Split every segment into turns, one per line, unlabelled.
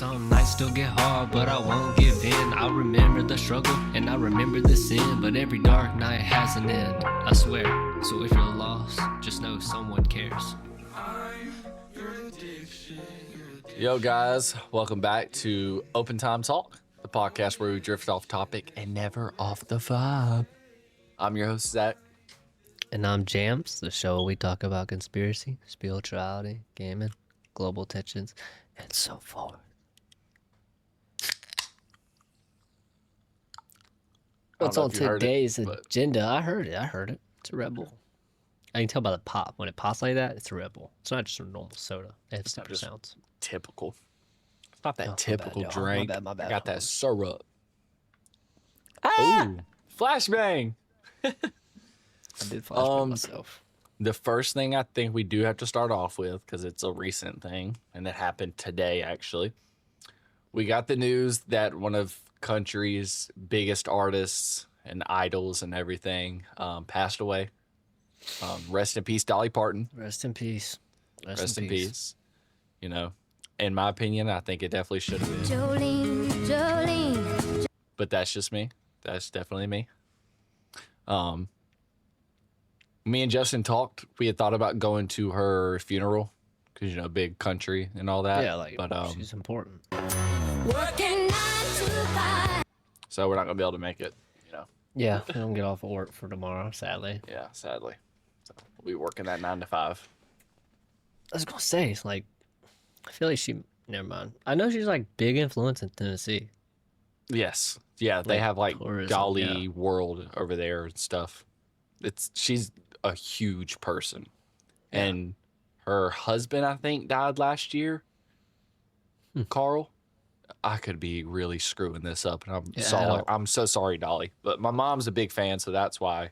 Some nights still get hard, but I won't give in. I remember the struggle and I remember the sin, but every dark night has an end, I swear. So if you're lost, just know someone cares.
Yo guys, welcome back to OpenTimeTalk, the podcast where we drift off topic and never off the vibe. I'm your host, Zach.
And I'm Jams, the show where we talk about conspiracy, spirituality, gaming, global tensions, and so forth. What's on today's agenda? I heard it. It's a Red Bull. I can tell by the pop. When it pops like that, it's a Red Bull. It's not just a normal soda. It's super sounds.
Typical. It's not that typical
bad,
drink.
My bad.
I got that syrup.
Ah!
Ooh, flashbang.
I did flashbang myself.
The first thing I think we do have to start off with, because it's a recent thing, and it happened today, actually. We got the news that one of country's biggest artists and idols and everything passed away. Rest in peace, Dolly Parton.
Rest in peace.
Rest in peace. You know, in my opinion, I think it definitely should have been.
Jolene.
But that's just me. That's definitely me. Me and Justin talked. We had thought about going to her funeral because, you know, big country and all that.
Yeah, like, but she's important.
Working 9 to 5.
So we're not going to be able to make it, you know.
Yeah, we don't get off of work for tomorrow, sadly.
Yeah, sadly. So we'll be working that 9 to 5.
I was going to say, it's like, I feel like never mind. I know she's like big influence in Tennessee.
Yes. Yeah, they have like
tourism,
Golly World over there and stuff. She's a huge person. Yeah. And her husband, I think, died last year. Carl. I could be really screwing this up, and I'm so sorry, Dolly. But my mom's a big fan, so that's why I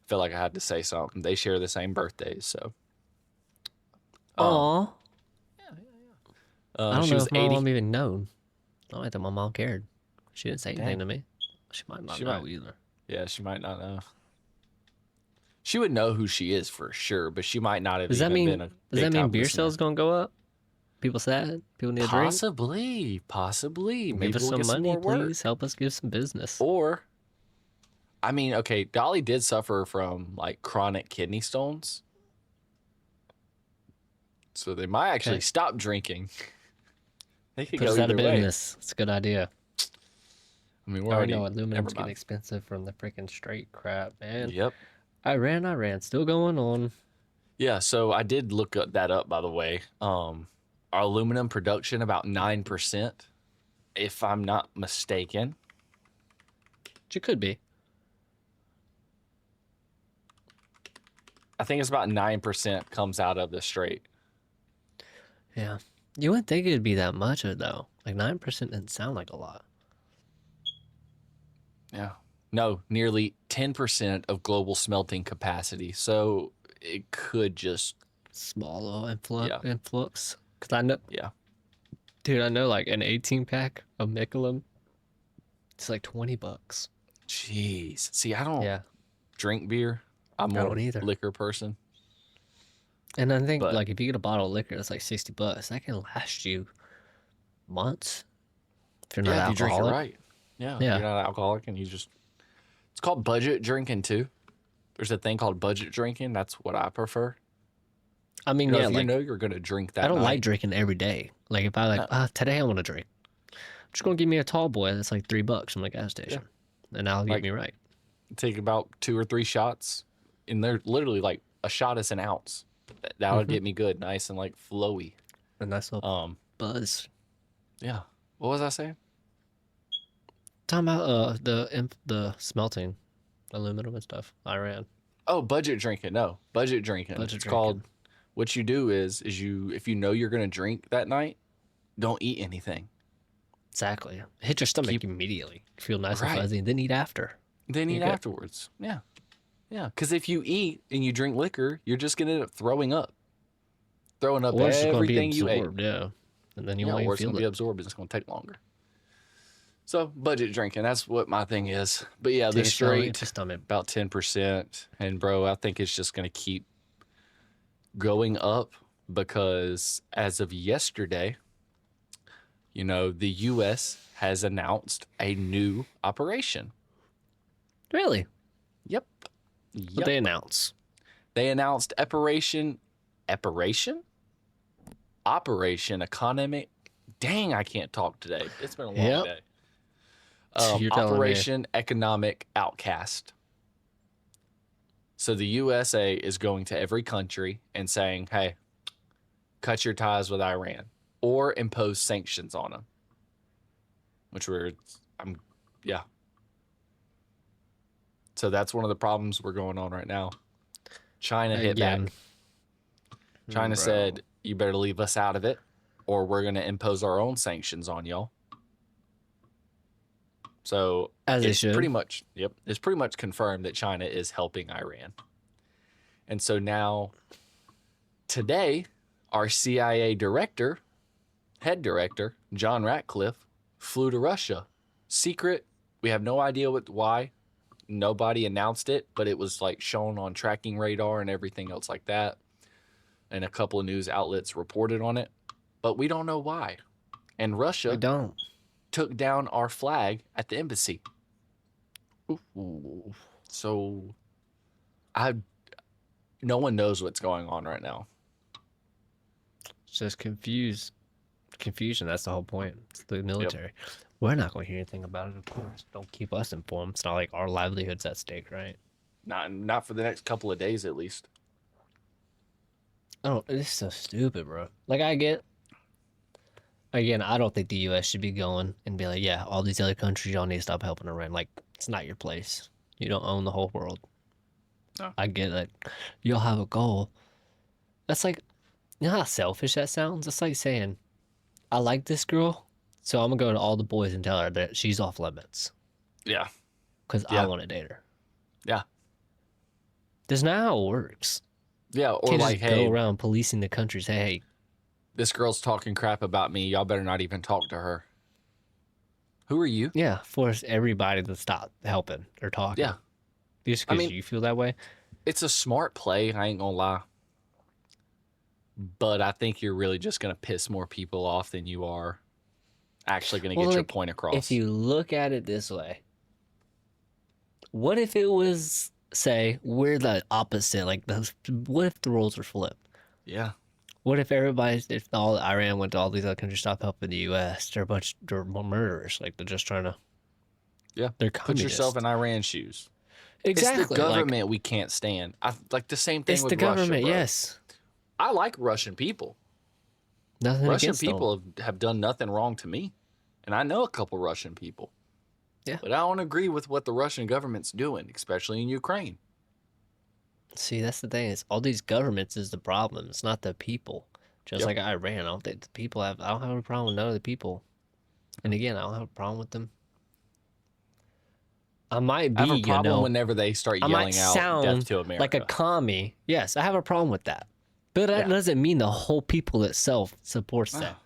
feel like I had to say something. They share the same birthdays, so.
Aw.
Yeah.
I don't know if my mom even known. I don't think my mom cared. She didn't say anything to me. She might not know either.
Yeah, she might not know. She would know who she is for sure, but she might not have been a
Does that mean beer sales going to go up? People sad? People need a drink?
Possibly. Maybe
give us
we'll
some money, please.
Work.
Help us give some business.
Or, I mean, okay, Dolly did suffer from, like, chronic kidney stones. So they might actually stop drinking. They could go
either
either way.
Business. It's a good idea.
I mean, we're already...
know aluminum's getting expensive from the freaking straight crap, man.
Yep.
I ran. Still going on.
Yeah, so I did look that up, by the way. Our aluminum production, about 9%, if I'm not mistaken.
It could be.
I think it's about 9% comes out of the strait.
Yeah. You wouldn't think it'd be that much, though. Like, 9% doesn't sound like a lot.
Yeah. No, nearly 10% of global smelting capacity. So it could just...
Small influx. Because I know...
Yeah.
Dude, I know, like, an 18-pack of Michelob, it's like $20.
Jeez. See, I don't drink beer. I'm more a liquor person.
And I think, like, if you get a bottle of liquor that's like $60, that can last you months. If you're not alcoholic.
If you drink it right. Yeah. If you're not an alcoholic and you just... It's called budget drinking, too. There's a thing called budget drinking. That's what I prefer.
I mean,
if you know you're going to drink that
I don't like drinking every day. Like, if I today I want to drink. I'm just going to give me a tall boy that's like $3 from the gas station. Yeah. And that'll get me right.
Take about 2 or 3 shots. And they're literally like a shot is an ounce. That'll get me good, nice and like flowy.
A nice little buzz.
Yeah. What was I saying?
Talking about the smelting, aluminum and stuff. Iran.
Oh, budget drinking. No, budget drinking. It's called. What you do is if you know you're gonna drink that night, don't eat anything.
Exactly. Hit your stomach immediately. Feel nice and fuzzy, and then eat after.
Then eat afterwards. Yeah. Yeah, because if you eat and you drink liquor, you're just going to end up throwing up. Throwing up everything you ate.
Yeah, and then you won't even feel it.
It's going to be absorbed and it's going to take longer. So, budget drinking, that's what my thing is. But yeah, the straight, about 10%. And bro, I think it's just going to keep going up because as of yesterday, the U.S. has announced a new operation.
Really?
Yep.
What they announce?
They announced Operation Economic. Dang, I can't talk today. It's been a long
Yep.
day.
You're telling me.
Operation Economic Outcast. So the USA is going to every country and saying, hey, cut your ties with Iran or impose sanctions on them. Yeah. So that's one of the problems we're going on right now. China hit
Again.
back. China
Bro.
said, you better leave us out of it or we're going to impose our own sanctions on y'all. So
As they
it's
should.
pretty much, it's pretty much confirmed that China is helping Iran. And so now, today, our CIA head director, John Ratcliffe, flew to Russia. Secret. We have no idea why. Nobody announced it, but it was like shown on tracking radar and everything else like that. And a couple of news outlets reported on it, but we don't know why. And
We
Russia
don't.
took down our flag at the embassy.
Ooh.
So no one knows what's going on right now.
It's just confusion. That's the whole point. It's the military. We're not going to hear anything about it, of course. Don't keep us informed. It's not like our livelihood's at stake, right?
Not for the next couple of days at least.
Oh, it's so stupid, bro. Like, again, I don't think the U.S. should be going and be like, yeah, all these other countries, y'all need to stop helping Iran. Like, it's not your place. You don't own the whole world.
No.
I get it. You'll have a goal. That's like, you know how selfish that sounds? It's like saying, I like this girl, so I'm going to go to all the boys and tell her that she's off limits
Yeah.
because
Yeah.
I want to date her.
Yeah.
That's not how it works.
Yeah. Or
Can't
like,
just
hey,
go around policing the countries. Hey,
this girl's talking crap about me. Y'all better not even talk to her. Who are you?
yeah, force everybody to stop helping or talking.
Yeah.
Just
I
because
mean-
you feel that way.
It's a smart play. I ain't gonna lie. But I think you're really just gonna piss more people off than you are actually gonna
Well,
get your
like,
point across.
If you look at it this way, what if it was, say, we're the opposite? Like, what if the roles were flipped?
Yeah.
What if if all Iran went to all these other countries, stop helping the U.S.? They're murderers. Like, they're just trying to.
Yeah.
They're
Put
communists.
yourself in Iran's shoes.
Exactly.
It's the government we can't stand. Like the same thing
It's
with
the government.
Russia, bro.
Yes.
I like Russian people.
Nothing
Russian
against them.
people have done nothing wrong to me. And I know a couple Russian people.
Yeah.
But I don't agree with what the Russian government's doing, especially in Ukraine.
See, that's the thing. Is all these governments is the problem. It's not the people. Just
Yep.
like Iran, I don't think the people have. I don't have a problem with none of the people. And again, I don't have a problem with them. I might be,
I have a problem
you know,
whenever they start
I
yelling
might
out
sound
death to America.
like a commie. Yes, I have a problem with that. But that
Yeah.
doesn't mean the whole people itself supports
Ah.
that.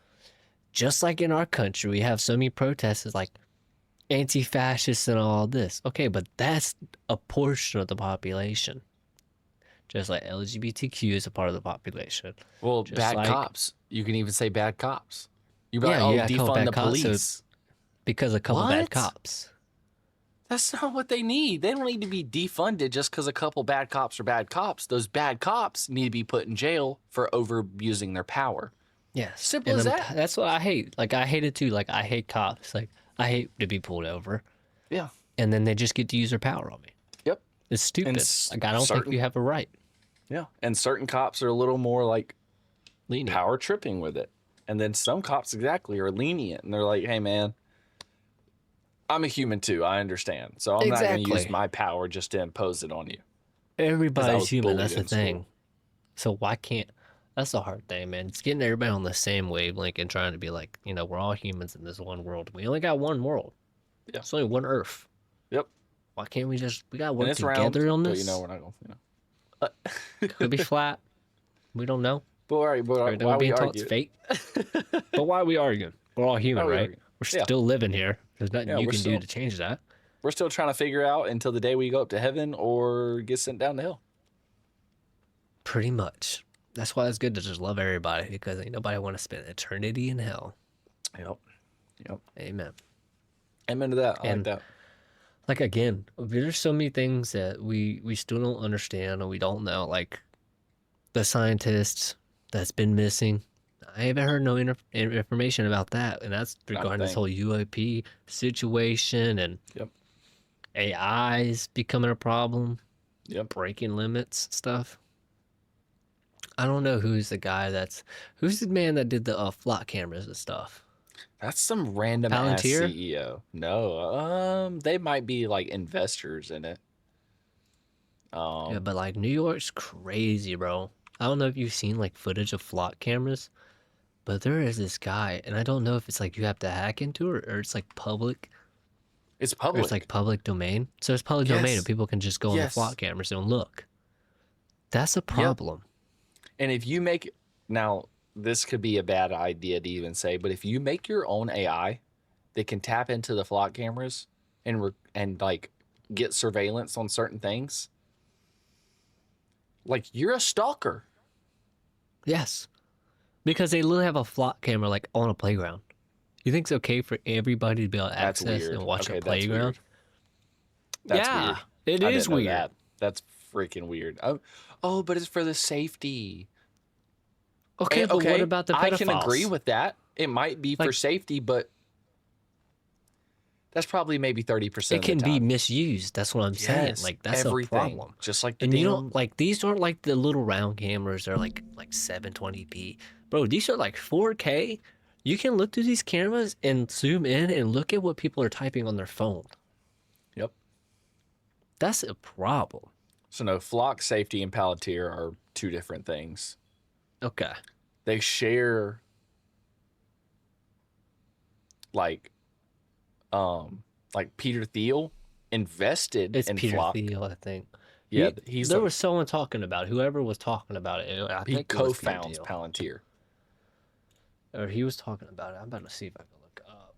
Just like in our country, we have so many protesters like anti-fascists and all this. Okay, but that's a portion of the population. Just like LGBTQ is a part of the population.
Well,
just
bad
like-
cops. You can even say bad cops. You'd be
Yeah,
like,
you
oh,
gotta call
defund
bad
the
cops, so-
police.
Because a couple bad
What?
cops.
That's not what they need. They don't need to be defunded just because a couple bad cops are bad cops. Those bad cops need to be put in jail for overusing their power.
Yes.
Simple
And
as
I'm-
that.
That's what I hate. Like, I hate it too. Like, I hate cops. Like, I hate to be pulled over.
Yeah.
And then they just get to use their power on me.
Yep.
It's stupid.
s-
Like, I don't think
certain-
you have a right.
Yeah. And certain cops are a little more like
Lenient.
power tripping with it. And then some cops exactly are lenient and they're like, hey, man, I'm a human too. I understand. So I'm not going to use
Exactly.
my power just to impose it on you.
Everybody's
was
human.
bullied
That's the
in school.
thing. So why can't? That's the hard thing, man. It's getting everybody on the same wavelength and trying to be like, you know, we're all humans in this one world. We only got one world.
Yeah.
It's only one Earth.
Yep.
Why can't we gotta
And
work
it's
together
round,
on
but
this?
you know, we're not going to,
Could be flat. We don't know.
But all right, but
Everything
why
we're
we
being taught is
argue?
fate. But why are we arguing? We're all human,
Why we
right?
arguing?
We're
Yeah.
still living here. There's nothing
Yeah,
you
we're
can do
still-
to change that.
We're still trying to figure out until the day we go up to heaven or get sent down to hell.
Pretty much. That's why it's good to just love everybody because ain't nobody want to spend eternity in hell.
Yep. Yep.
Amen.
Amen to that. I like
And
that.
like again, there's so many things that we still don't understand or we don't know. Like the scientists that's been missing. I haven't heard no information about that, and that's
Not a
regarding this
thing.
whole UAP situation and
Yep.
AI's becoming a problem,
Yep.
breaking limits stuff. I don't know who's the man that did the flock cameras and stuff.
That's some random ass
Palantir?
CEO. No, they might be like investors in it.
Yeah, but like New York's crazy, bro. I don't know if you've seen like footage of flock cameras, but there is this guy, and I don't know if it's like you have to hack into it or it's like public,
It's
or
public.
it's like public domain. So it's public domain,
Yes.
and people can just go on the
Yes.
flock cameras and look. That's a problem.
And if you make now, this could be a bad idea to even say, but if you make your own AI that can tap into the flock cameras and like get surveillance on certain things, like you're a stalker.
Yes, because they literally have a flock camera like on a playground. You think it's okay for everybody to be able to
That's
access
weird.
and watch
Okay,
a
that's
playground?
weird. That's
yeah,
weird.
it
I
is
didn't know
weird.
that. That's freaking weird. Oh, but it's for the safety.
Okay, but what about the pedophiles?
I can agree with that. It might be for
Like-
safety, but that's probably maybe 30%
It
of
can
the
be
time.
misused. That's what I'm saying.
Yes,
Like that's
everything.
a problem.
Just like the
And
damn.
you don't like these aren't like the little round cameras. They're like 720p, bro. These are like 4K. You can look through these cameras and zoom in and look at what people are typing on their phone.
Yep.
That's a problem.
So no, flock safety and Palantir are two different things.
Okay.
They share like Peter Thiel invested
It's
in
Peter
Flock.
Thiel, I think.
Yeah,
There was someone talking about it. Whoever was talking about it. I
he
think it was Peter
co-founds
Thiel.
Palantir.
Or he was talking about it. I'm about to see if I can look it up.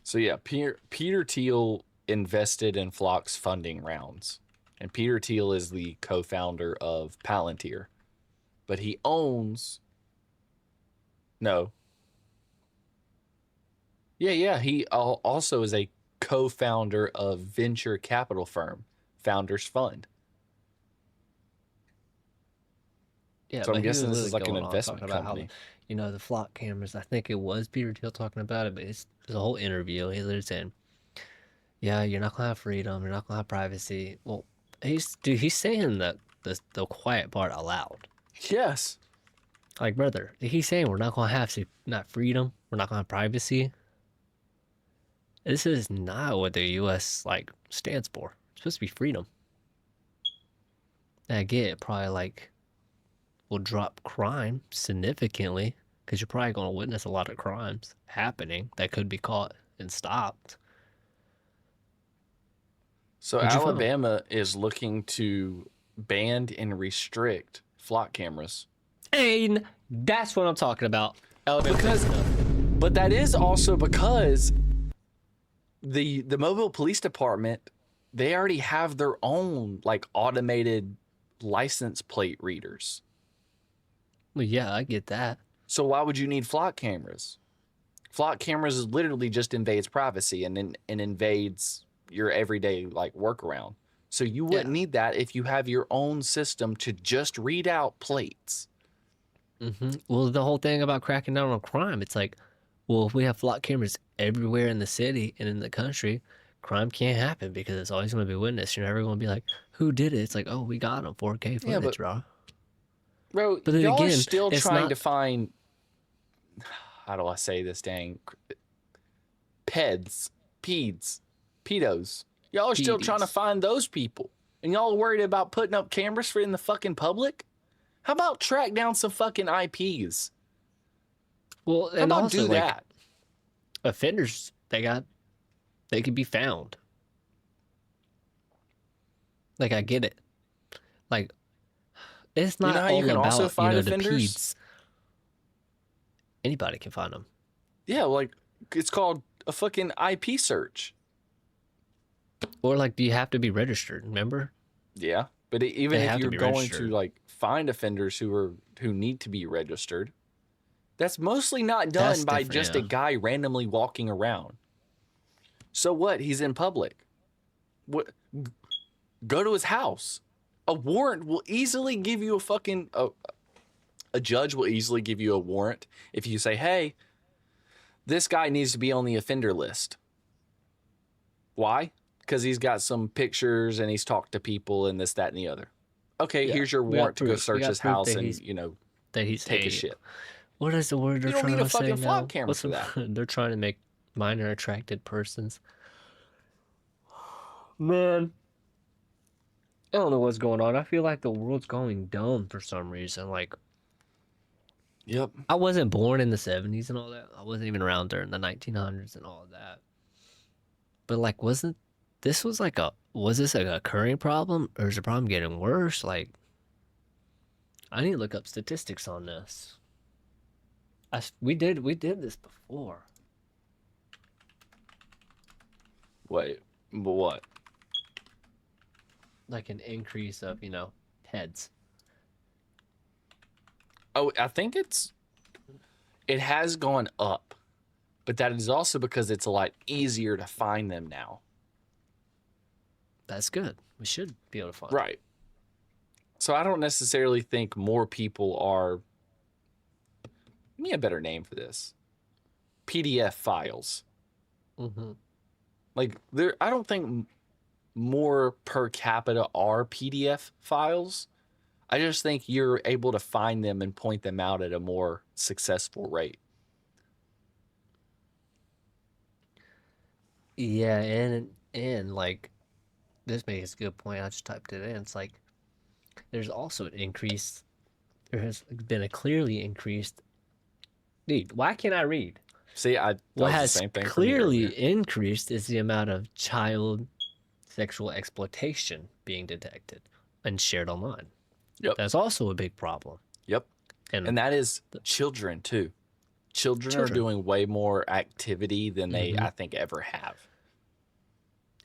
So yeah, Peter Thiel invested in Flock's funding rounds. And Peter Thiel is the co-founder of Palantir. But he owns No. Yeah, he also is a co-founder of venture capital firm, Founders Fund.
Yeah,
So I'm
but he was
guessing this is
literally
like an
going on
investment
talking about how,
company.
you know, the flock cameras. I think it was Peter Thiel talking about it, but it's a whole interview. He's literally saying, "Yeah, you're not gonna have freedom. You're not gonna have privacy." Well, he's saying that the quiet part aloud.
Yes.
Like, brother, he's saying we're not gonna have not freedom. We're not gonna have privacy. This is not what the U.S. like stands for. It's supposed to be freedom. And I get it, probably like will drop crime significantly because you're probably going to witness a lot of crimes happening that could be caught and stopped.
So
What'd you find?
Alabama is looking to ban and restrict flock cameras.
And that's what I'm talking about.
But that is also because the mobile police department, they already have their own like automated license plate readers.
Well, yeah, I get that.
So why would you need flock cameras? Flock cameras is literally just invades privacy and invades your everyday like workaround. So you wouldn't need that if you have your own system to just read out plates.
Well, the whole thing about cracking down on crime, it's like, well, if we have flock cameras everywhere in the city and in the country, crime can't happen because it's always going to be witnessed. You're never going to be like, who did it? It's like, oh, we got them, 4K footage,
but-
bro.
Bro,
But then
y'all are
again,
still
it's
trying
not-
to find, how do I say this dang, pedos. Y'all are still trying to
Pedes.
find those people. And y'all are worried about putting up cameras in the fucking public? How about track down some fucking IPs?
Well,
How
and
about
also,
do
like,
that?
offenders, they can be found. Like, I get it. Like, it's not
know how
all
you can
about,
also find
the
offenders?
peds. Anybody can find them.
Yeah, like, it's called a fucking IP search.
Or, like, you have to be registered, remember?
Yeah, but even
They
if
have to
you're
be
going
registered.
to, like, find offenders who are who need to be registered. That's mostly not done
That's
by
different,
just
yeah.
a guy randomly walking around. So what? He's in public. What? Go to his house. A warrant will easily give you a fucking a judge will easily give you a warrant if you say, "Hey, this guy needs to be on the offender list." Why? Because he's got some pictures and he's talked to people and this, that, and the other. Okay,
Yeah,
here's your
we got
warrant to go
proof. We
search
got
his
proof
house
that
and,
he's-
you know,
That he's
take a shit.
What is the word they're
You don't
trying
need a
to say
fucking flop
now?
camera
What's
for
the-
that.
They're trying to make minor attracted persons. Man, I don't know what's going on. I feel like the world's going dumb for some reason. Like,
Yep.
I wasn't born in the 70s and all that. I wasn't even around during the 1900s and all of that. But like, was this a occurring problem, or is the problem getting worse? Like, I need to look up statistics on this. We did this before.
Wait, but what?
Like an increase of, heads.
Oh, I think it has gone up, but that is also because it's a lot easier to find them now.
That's good. We should be able to find.
Right. So I don't necessarily think more people are. Give me a better name for this. PDF files.
Mm-hmm.
Like I don't think more per capita are PDF files. I just think you're able to find them and point them out at a more successful rate.
Yeah, and like this makes a good point. I just typed it in. It's like there's also an increase. There has been a clearly increased. Dude, why can't I read?
See, that
What
was the
has
same thing for me
clearly
earlier.
increased is the amount of child sexual exploitation being detected and shared online.
Yep.
That's also a big problem.
Yep.
And,
And that is children too. Children are doing way more activity than they, I think, ever have.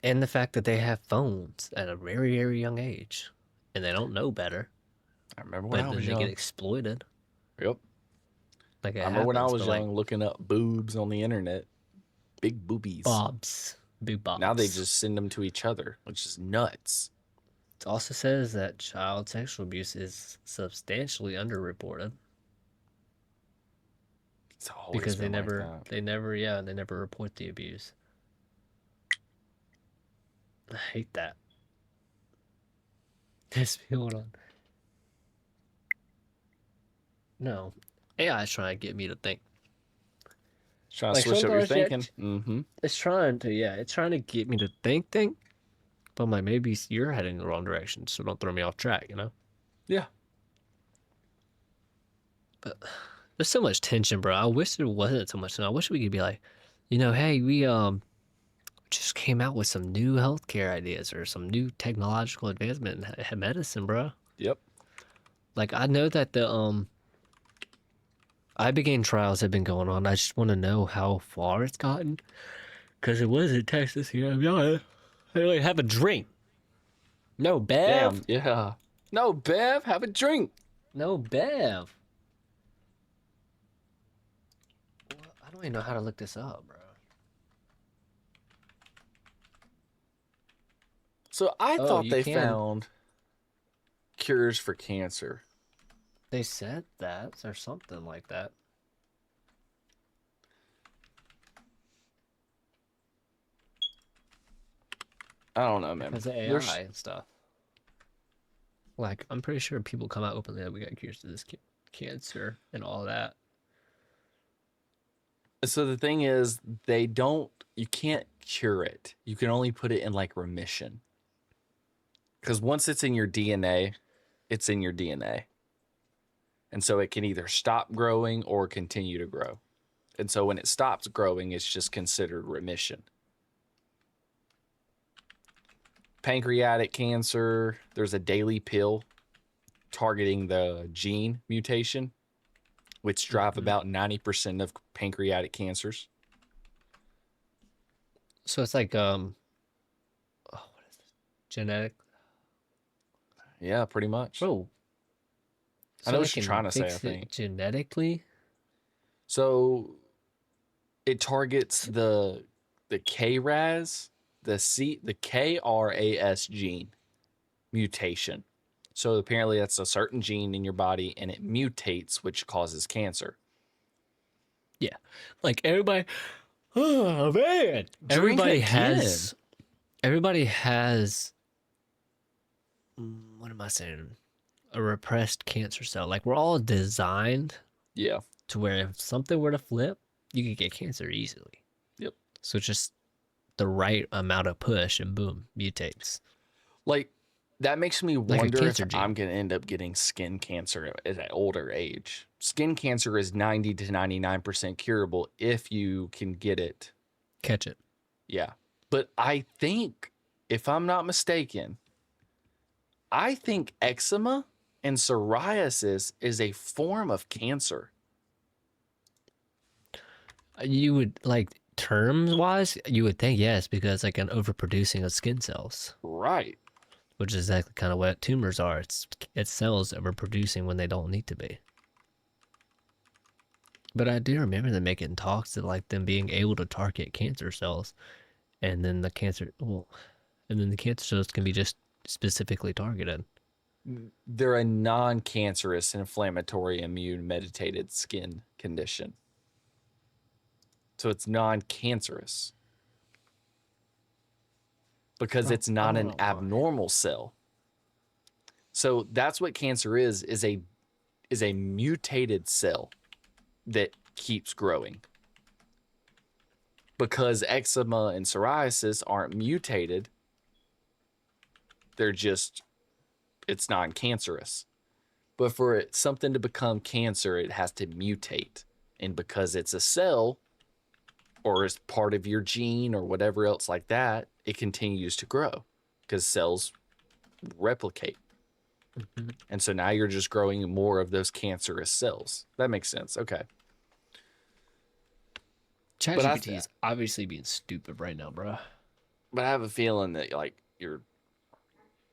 and the fact that they have phones at a very, very young age and they don't know better,
I remember when
but
I
then
was
they
young.
get exploited.
Yep.
Like it
I remember when I
happens,
was
but, like,
young looking up boobs on the internet. Big boobies.
big bobs.
Now they just send them to each other, which is nuts.
It also says that child sexual abuse is substantially underreported
It's always
because they
been like
never,
that.
they never report the abuse. I hate that. This hold on. No, AI is trying to get me to think.
Trying to
Like,
switch up your
sometimes, yeah,
thinking. Mm-hmm.
It's trying to get me to think. But I'm like, maybe you're heading the wrong direction, so don't throw me off track,
Yeah.
But there's so much tension, bro. I wish there wasn't so much. And I wish we could be like, hey, we just came out with some new healthcare ideas or some new technological advancement in medicine, bro.
Yep.
Like, I know that the Ibogaine trials have been going on. I just want to know how far it's gotten, because it was in Texas here. I have a drink. No Bev.
Damn. Yeah. No, Bev, have a drink.
No Bev. I don't even know how to look this up, bro.
So I
Oh,
thought
you
they
can.
found cures for cancer.
They said that or something like that.
I don't know, man.
Because of AI
There's-
and stuff. Like, I'm pretty sure people come out openly that we got cures to this cancer and all that.
So the thing is, you can't cure it. You can only put it in like remission. Because once it's in your DNA, it's in your DNA. And so it can either stop growing or continue to grow. And so when it stops growing, it's just considered remission. Pancreatic cancer, there's a daily pill targeting the gene mutation, which drive about 90% of pancreatic cancers.
So it's like, what is this? Genetic.
Yeah, pretty much.
Bro,
I
So
know
they
what you're
can
trying to say, I
fix it
think.
genetically.
So it targets the KRAS, the KRAS gene mutation. So apparently that's a certain gene in your body and it mutates, which causes cancer.
Yeah, like everybody. Oh man,
Drink
everybody
again.
has. What am I saying? A repressed cancer cell. Like we're all designed
Yeah.
to where if something were to flip, you could get cancer easily.
Yep.
So it's just the right amount of push and boom, mutates.
Like that makes me
Like a
wonder if
cancer gene.
I'm going to end up getting skin cancer at an older age. Skin cancer is 90 to 99% curable if you can get it.
Catch it.
Yeah. But I think, if I'm not mistaken, I think eczema and psoriasis is a form of cancer.
You would like terms wise, you would think yes, because like an overproducing of skin cells,
Right.
which is exactly kind of what tumors are. It's cells overproducing when they don't need to be. But I do remember them making talks of like them being able to target cancer cells, and then the cancer cells can be just specifically targeted.
They're a non-cancerous inflammatory immune mediated skin condition. So it's non-cancerous because it's not an abnormal cell. So that's what cancer is a mutated cell that keeps growing. Because eczema and psoriasis aren't mutated, it's non-cancerous. But for something to become cancer, it has to mutate. And because it's a cell, or is part of your gene or whatever else like that, it continues to grow because cells replicate. Mm-hmm. And so now you're just growing more of those cancerous cells. That makes sense. Okay.
ChatGPT is obviously being stupid right now, bro.
But I have a feeling that like your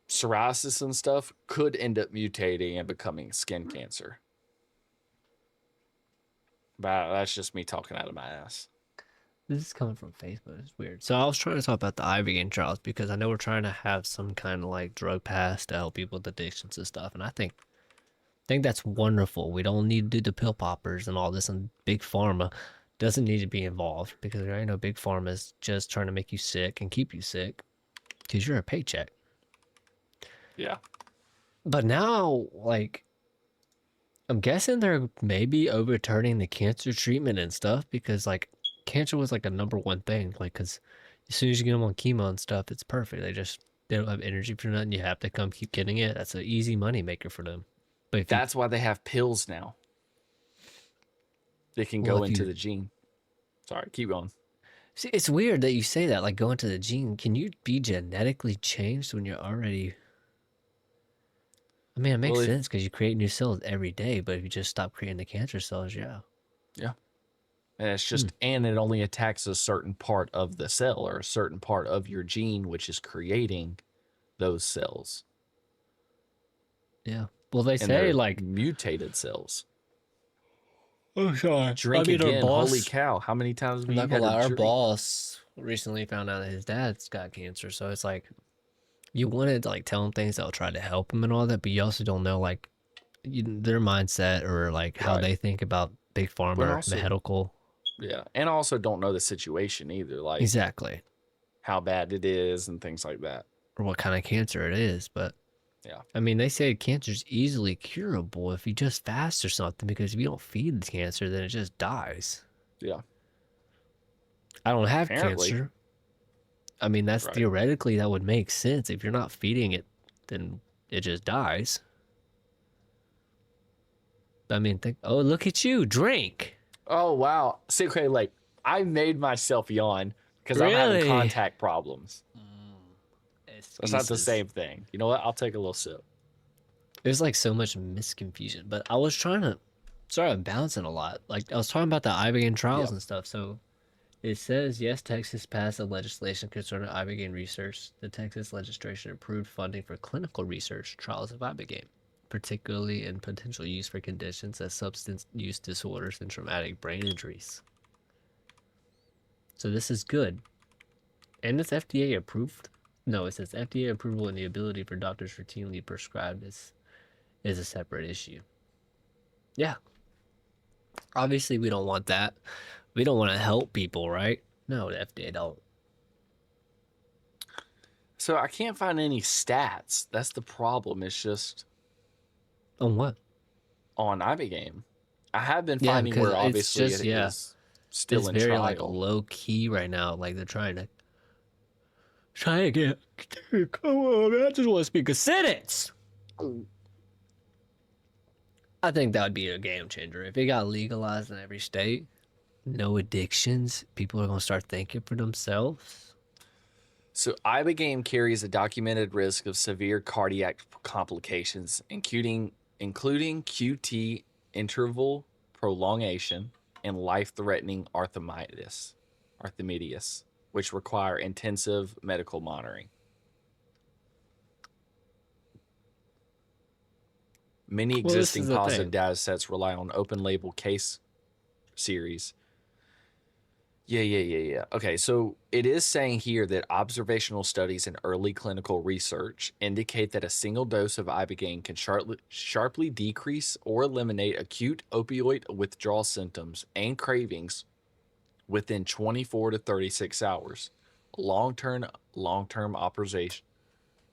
psoriasis and stuff could end up mutating and becoming skin cancer. But that's just me talking out of my ass.
This is coming from Facebook. It's weird. So I was trying to talk about the Ibogaine trials because I know we're trying to have some kind of like drug pass to help people with addictions and stuff. And I think that's wonderful. We don't need to do the pill poppers and all this, and Big Pharma doesn't need to be involved because I know Big Pharma is just trying to make you sick and keep you sick because you're a paycheck.
Yeah.
But now, like, I'm guessing they're maybe overturning the cancer treatment and stuff because like cancer was like a #1 thing, like because as soon as you get them on chemo and stuff, it's perfect. They don't have energy for nothing. You have to come keep getting it. That's an easy money maker for them. But
that's why they have pills now. They can go into the gene. Sorry, keep going.
See, it's weird that you say that. Like go into the gene. Can you be genetically changed when you're already? I mean, it makes sense because you create new cells every day. But if you just stop creating the cancer cells, yeah.
And it's just, and it only attacks a certain part of the cell or a certain part of your gene, which is creating those cells.
Yeah. Well, they say like
mutated cells.
Oh, sorry.
Drink again. Holy cow. How many times have you had to
our
drink?
boss recently found out that his dad's got cancer. So it's like, you wanted to like tell him things that'll try to help him and all that, but you also don't know like their mindset or like how they think about Big Pharma or medical.
Yeah. And also don't know the situation either. Like
exactly
how bad it is and things like that.
Or what kind of cancer it is. But
yeah,
I mean, they say cancer's easily curable if you just fast or something, because if you don't feed the cancer, then it just dies.
Yeah.
I don't have cancer. I mean, that's theoretically that would make sense. If you're not feeding it, then it just dies. I mean, oh, look at you, drink.
Oh, wow. See, okay, like, I made myself yawn because I'm having contact problems. That's not the same thing. You know what? I'll take a little sip.
There's like so much misconfusion, but I was trying to, sorry, I'm bouncing a lot. Like I was talking about the Ibogaine trials and stuff. So it says, yes, Texas passed a legislation concerning Ibogaine research. The Texas legislation approved funding for clinical research trials of Ibogaine. particularly in potential use for conditions as substance use disorders and traumatic brain injuries. So this is good. And it's FDA approved. No, it says FDA approval and the ability for doctors routinely prescribe this is a separate issue. Yeah. Obviously, we don't want that. We don't want to help people, right? No, the FDA don't.
So I can't find any stats. That's the problem. It's just
On what?
on Ibogaine. I have been
Yeah,
finding
because
where
it's
obviously
just,
it
yeah,
is still
it's
in
very
trial.
like low key right now. Like they're trying to get. Come on, man! I just want to speak a sentence. I think that would be a game changer if it got legalized in every state. No addictions. People are gonna start thinking for themselves.
So Ibogaine carries a documented risk of severe cardiac complications, including QT interval prolongation and life-threatening arrhythmias, which require intensive medical monitoring. Many
Well, this
existing
is the
positive
thing.
data sets rely on open-label case series. Yeah. Okay, so it is saying here that observational studies and early clinical research indicate that a single dose of Ibogaine can sharply decrease or eliminate acute opioid withdrawal symptoms and cravings within 24 to 36 hours. Long-term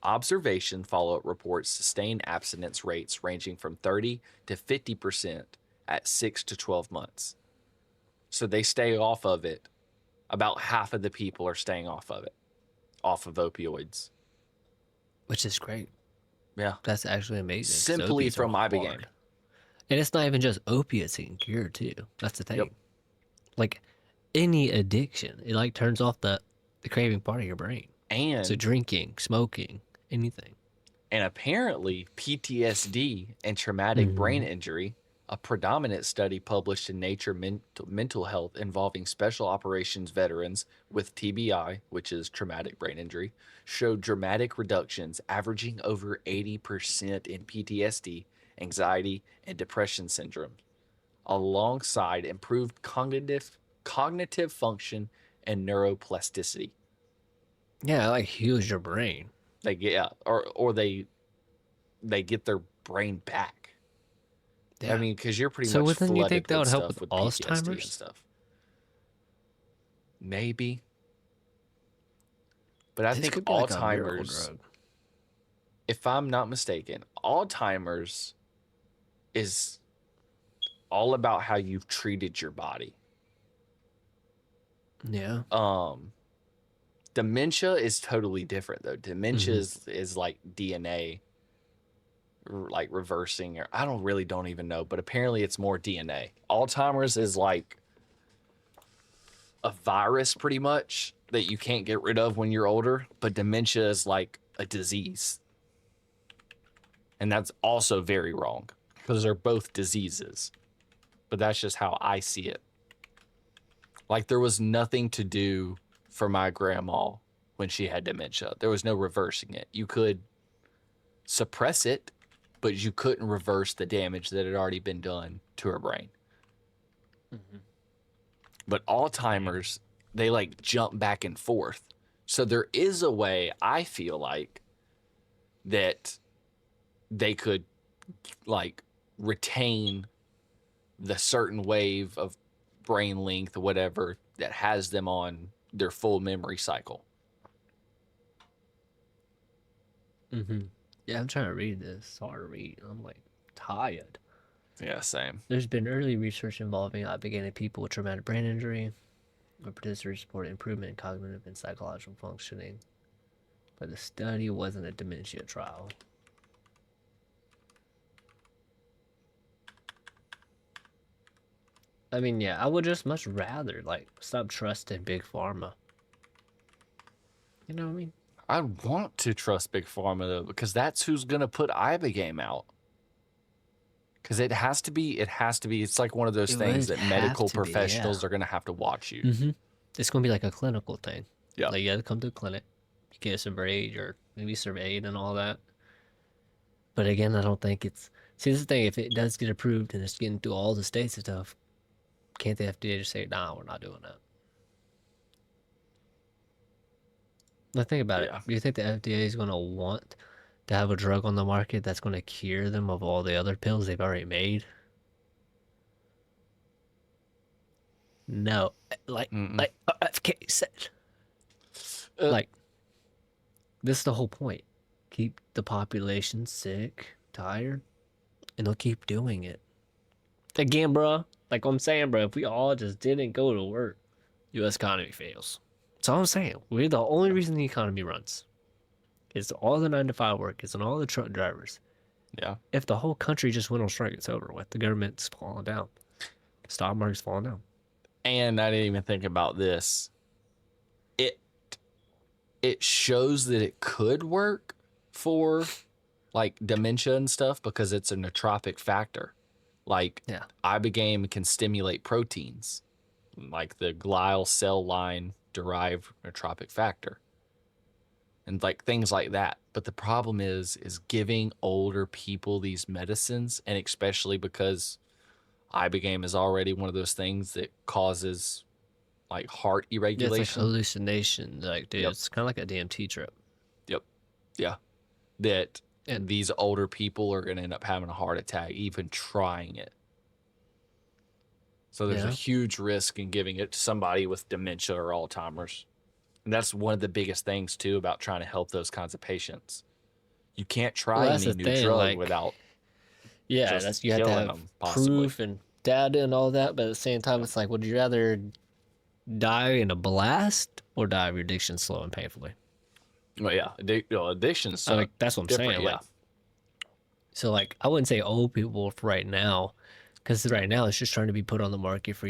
observation follow-up reports sustained abstinence rates ranging from 30 to 50% at 6 to 12 months. So they stay off of it. About half of the people are staying off of it, off of opioids.
Which is great.
Yeah.
That's actually amazing. 'cause
Simply
opiates are
from Ibogaine.
hard. And it's not even just opiates you can cure too. That's the thing.
Yep.
Like any addiction, it like turns off the craving part of your brain. So
And
drinking, smoking, anything.
apparently PTSD and traumatic brain injury, a predominant study published in Nature Mental Health involving special operations veterans with TBI, which is traumatic brain injury, showed dramatic reductions averaging over 80% in PTSD, anxiety, and depression syndrome, alongside improved cognitive function and neuroplasticity.
Yeah, it like heals your brain.
They get or they get their brain back.
Yeah.
I mean, because you're pretty
So
much
wouldn't you
flooded
think that would help
stuff
with
PTSD and
Alzheimer's?
stuff. Maybe, but I
This
think
could be like a miracle
Alzheimer's,
drug.
if I'm not mistaken, Alzheimer's is all about how you've treated your body.
Yeah.
Dementia is totally different though. Dementia is like DNA, like reversing, or I don't even know, but apparently it's more DNA. Alzheimer's is like a virus pretty much that you can't get rid of when you're older, but dementia is like a disease. And that's also very wrong because they're both diseases. But that's just how I see it. Like there was nothing to do for my grandma when she had dementia. There was no reversing it. You could suppress it, but you couldn't reverse the damage that had already been done to her brain. But Alzheimer's, they like jump back and forth. So there is a way, I feel like, that they could like retain the certain wave of brain length or whatever that has them on their full memory cycle.
Yeah, I'm trying to read this. It's hard to read. I'm like tired.
Yeah, same.
There's been early research involving Ibogaine people with traumatic brain injury, where participants report improvement in cognitive and psychological functioning, but the study wasn't a dementia trial. I mean, yeah, I would just much rather like stop trusting Big Pharma. You know what I mean?
I want to trust Big Pharma though, because that's who's gonna put Ibogaine out. Because it has to be. It's like one of those
It
things
would
that medical
have to be,
professionals
yeah.
are gonna have to watch you.
It's gonna be like a clinical thing.
Yeah.
Like you gotta come to the clinic, you get surveyed or maybe surveyed and all that. But again, I don't think it's. See, this is the thing. If it does get approved and it's getting through all the states and stuff, can't the FDA just say, "Nah, we're not doing that"? Now think about it.
Yeah.
Do you think the FDA is going to want to have a drug on the market that's going to cure them of all the other pills they've already made? No. Like FK said. Like, this is the whole point. Keep the population sick, tired, and they'll keep doing it. Again, bro, like I'm saying, bro, if we all just didn't go to work, U.S. economy fails. That's all I'm saying. We're the only reason the economy runs. It's all the 9-to-5 workers and all the truck drivers.
Yeah.
If the whole country just went on strike, it's over with. The government's falling down. The stock market's falling down.
And I didn't even think about this. It shows that it could work for like dementia and stuff because it's a nootropic factor. Like Ibogaine can stimulate proteins, like the glial cell line derived nootropic factor, and like things like that. But the problem is giving older people these medicines, and especially because Ibogaine is already one of those things that causes like heart irregulation.
Yeah, it's like hallucination. Like, dude, it's kind of like a DMT trip.
Yep. Yeah. That these older people are going to end up having a heart attack even trying it. So there's a huge risk in giving it to somebody with dementia or Alzheimer's. And that's one of the biggest things, too, about trying to help those kinds of patients. You can't try any new drug without
you have to have
them, possibly.
Proof and data and all that. But at the same time, it's like, would you rather die in a blast or die of your addiction slow and painfully?
Well, yeah, addiction's so
like, that's what I'm saying.
Yeah.
Like, so, like, I wouldn't say old people for right now, because right now it's just trying to be put on the market for,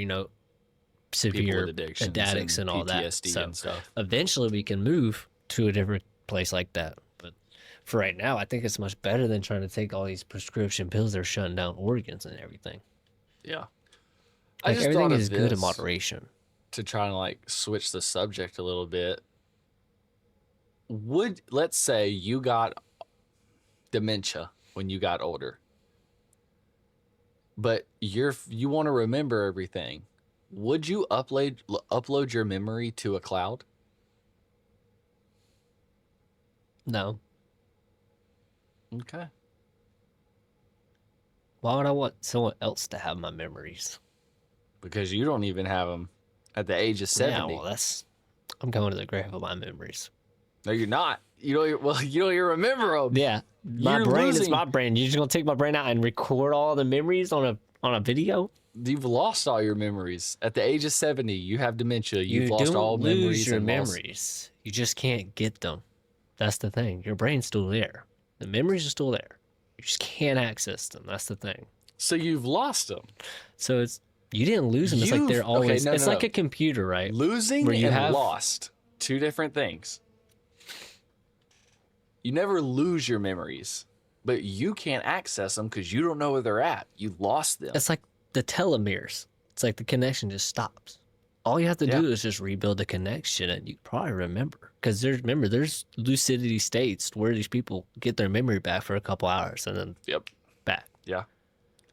severe addicts and all that. So
and stuff.
Eventually we can move to a different place like that. But for right now, I think it's much better than trying to take all these prescription pills that are shutting down organs and everything.
Yeah.
Like, everything is good in moderation.
To try and like switch the subject a little bit, let's say you got dementia when you got older, but you want to remember everything, would you upload your memory to a cloud?
No.
Okay.
Why would I want someone else to have my memories?
Because you don't even have them at the age of 70.
Yeah, well, I'm going to the grave of my memories.
No, you're not. You don't even remember them.
Yeah, my brain is my brain. You're just gonna take my brain out and record all the memories on a video?
You've lost all your memories at the age of 70. You have dementia. You've lost all memories.
You lose your memories. You just can't get them. That's the thing. Your brain's still there. The memories are still there. You just can't access them. That's the thing.
So you've lost them.
So you didn't lose them. It's like they're always. Okay, it's like a computer, right?
Losing and lost, two different things. You never lose your memories, but you can't access them because you don't know where they're at. You lost them.
It's like the telomeres. It's like the connection just stops. All you have to do is just rebuild the connection, and you probably remember. Because there's lucidity states where these people get their memory back for a couple hours and then back.
Yeah,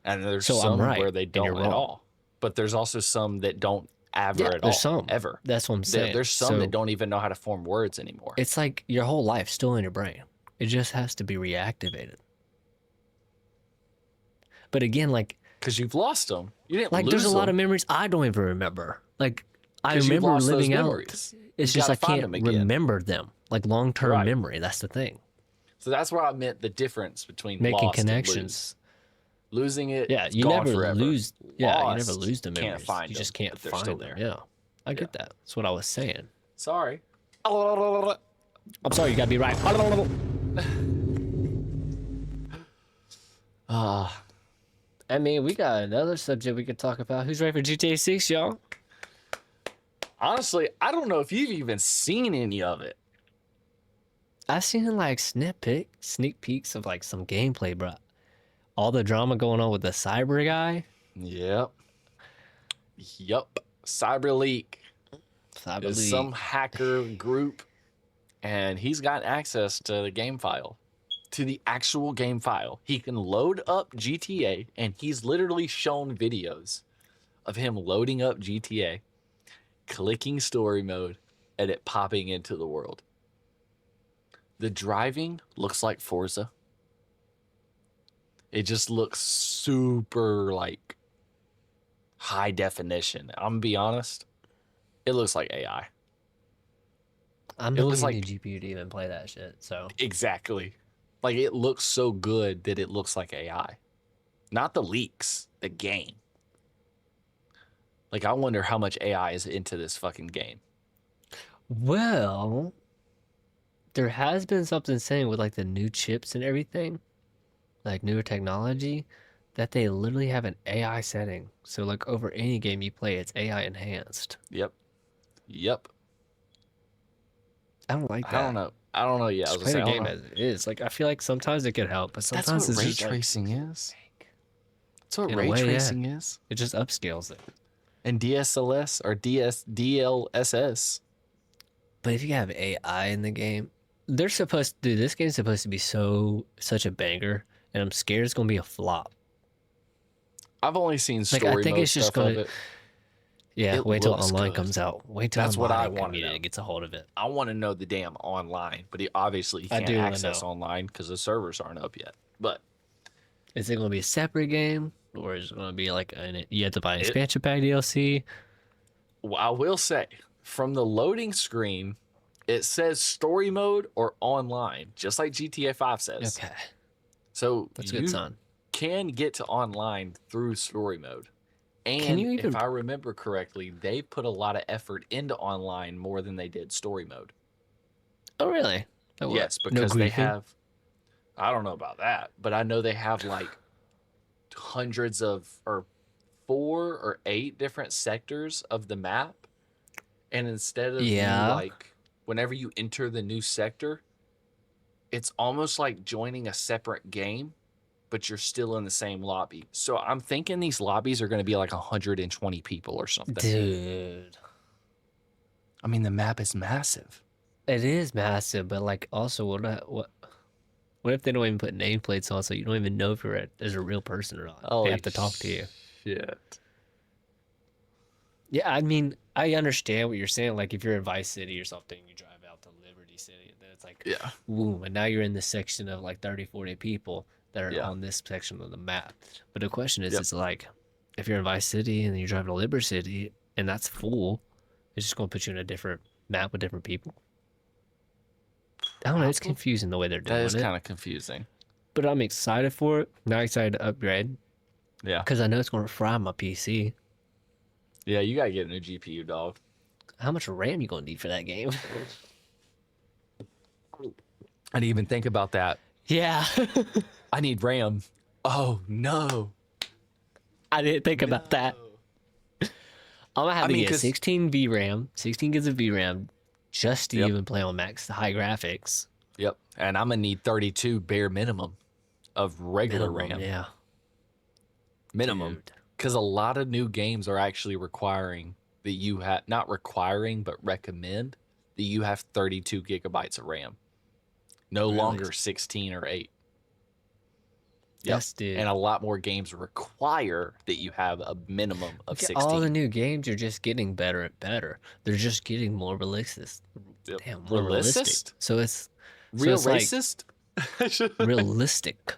and there's some where they don't at all. But there's also some that don't at all. Ever.
That's what I'm saying.
There's some that don't even know how to form words anymore.
It's like your whole life's still in your brain. It just has to be reactivated. But again, like,
because you've lost them. You didn't
like.
Lose
there's a
them.
lot of memories I don't even remember. Like, I remember living out. It's just I can't remember them. Like long-term memory. That's the thing.
So that's where I meant the difference between
making
lost
connections.
And losing it.
Yeah, you
gone
never
forever.
lose. Yeah, you never
Lost,
lose the memories.
Can't find
you
them,
just can't
but they're
find
still
them.
there.
Yeah, I get that. That's what I was saying.
Sorry.
I'm sorry. You gotta be right. I mean, we got another subject we could talk about. Who's ready for GTA 6, y'all?
Honestly, I don't know if you've even seen any of it.
I've seen like sneak peeks of like some gameplay, bro. All the drama going on with the cyber guy.
Yep. CyberLeak. Is some hacker group, and he's got access to the game file to the actual game file. He can load up GTA, and he's literally shown videos of him loading up GTA, clicking story mode, and it popping into the world. The driving looks like Forza. It just looks super like high definition. I'm gonna be honest. It looks like AI.
I'm
It
not
looks
using
like-
a GPU to even play that shit. So
Exactly. Like it looks so good that it looks like AI. Not the leaks, the game. Like I wonder how much AI is into this fucking game.
well, there has been something saying with like the new chips and everything, like newer technology, that they literally have an AI setting. So like over any game you play, it's AI enhanced.
Yep. Yep.
I don't like that.
I don't know. I don't know. Yeah, I
Just
was
play
gonna
the
say, I
game
don't know.
as it is. Like I feel like sometimes it could help, but
That's
sometimes
what
it's
ray
just like,
tracing is. That's what
In a
ray
way, yeah.
tracing is.
it just upscales it.
And DSLS or DLSS.
But if you have AI in the game, they're supposed to do this game's supposed to be such a banger, and I'm scared it's gonna be a flop.
I've only seen
Like,
story
I think
mode
it's just
stuff of
gonna-
it.
Yeah,
It
wait till
looks
online
good.
comes out. Wait till
That's
the
what I
modding
wanna
community
know.
gets a hold of it.
I want to know the damn online, but obviously you
I
can't
do wanna
access
know.
online because the servers aren't up yet. But
Is it gonna be a separate game, or is it gonna be like you have to buy an
It-
expansion pack DLC?
I will say, from the loading screen, it says story mode or online, just like GTA 5 says.
Okay,
So
that's a
you
good sign.
can get to online through story mode. And
you even-
if I remember correctly, they put a lot of effort into online more than they did story mode.
Oh really? Oh, what?
Yes,
No
because they
griefing?
have, I don't know about that, but I know they have like hundreds of, or 4 or 8 different sectors of the map. And instead of
Yeah.
you like, whenever you enter the new sector, it's almost like joining a separate game, but you're still in the same lobby. So I'm thinking these lobbies are going to be like 120 people or something.
Dude,
I mean, the map is massive.
it is massive, but like also what if they don't even put nameplates on, so you don't even know if there's a real person or not? They have to talk to you.
Shit.
Yeah, I mean, I understand what you're saying. Like, if you're in Vice City or something, you drive out to Liberty City, and then it's like,
Yeah.
boom, and now you're in this section of like 30, 40 people that are
Yeah.
on this section of the map. But the question is,
Yep.
it's like, if you're in Vice City and you drive to Liberty City and that's full, it's just going to put you in a different map with different people. I don't know, it's
Probably.
confusing the way they're
That
doing
is
it.
kind of confusing.
But I'm excited for it. Not excited to upgrade
Yeah.
because I know it's going to fry my PC.
Yeah, you got to get a new GPU, dog.
How much RAM you going to need for that game?
I didn't even think about that.
Yeah.
I need RAM. Oh, no.
I didn't think about that. I'm gonna have
I
to
mean,
get
'cause-
16 VRAM, 16 gigs of VRAM, just to
Yep.
even play on max high graphics.
Yep. And I'm going to need 32 bare minimum of regular RAM.
Yeah.
Minimum.
Dude.
Because a lot of new games are actually requiring that you have, not requiring, but recommend that you have 32 gigabytes of RAM. No
Really?
longer 16 or 8. Yep.
Yes, dude.
And a lot more games require that you have a minimum of
Look at
16.
all the new games are just getting better and better. They're just getting more realistic.
Yep.
Damn, more realistic.
Realist?
So it's
Real
it's like-
racist?
realistic.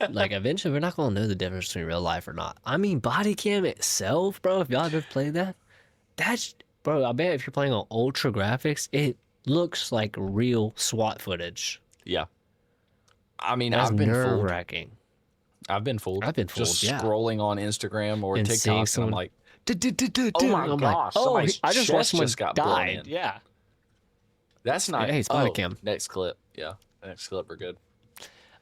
Like eventually we're not gonna know the difference between real life or not. I mean, body cam itself, bro. If y'all ever played that, that's bro. I bet if you're playing on ultra graphics, it looks like real SWAT footage.
Yeah. I mean,
That's
I've been
nerve
fooled.
wracking.
I've been fooled.
I've been
Just
fooled, yeah.
scrolling on Instagram or
And seeing
TikTok, and I'm
someone-
like,
Oh
my gosh, somebody's
I just
chest
watched someone
just got blown
died.
in.
Yeah.
that's not.
Hey, it's body cam.
Next clip. Yeah. Next clip are good.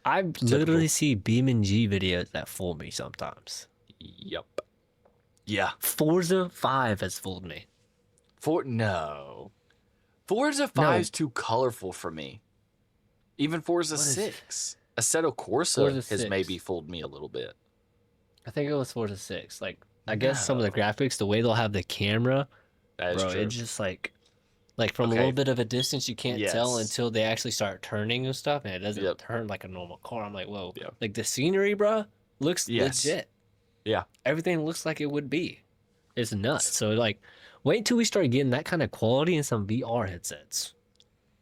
I literally see BeamNG videos that fool me sometimes.
Yep. Yeah.
Forza 5 has fooled me.
No. Forza 5 is too colorful for me. Even Forza
What is-
6. Assetto Corsa
Forza
has
6.
maybe fooled me a little bit.
I think it was Forza 6. Like, I guess some of the graphics, the way they'll have the camera,
That is
bro,
true.
it's just like Like from a
Okay.
little bit of a distance, you can't tell
Yes.
until they actually start turning and stuff, and it doesn't
Yep.
turn like a normal car. I'm like, whoa.
Yep.
Like the scenery, bro, looks
Yes.
legit.
Yeah.
Everything looks like it would be. It's nuts. So like, wait until we start getting that kind of quality in some VR headsets.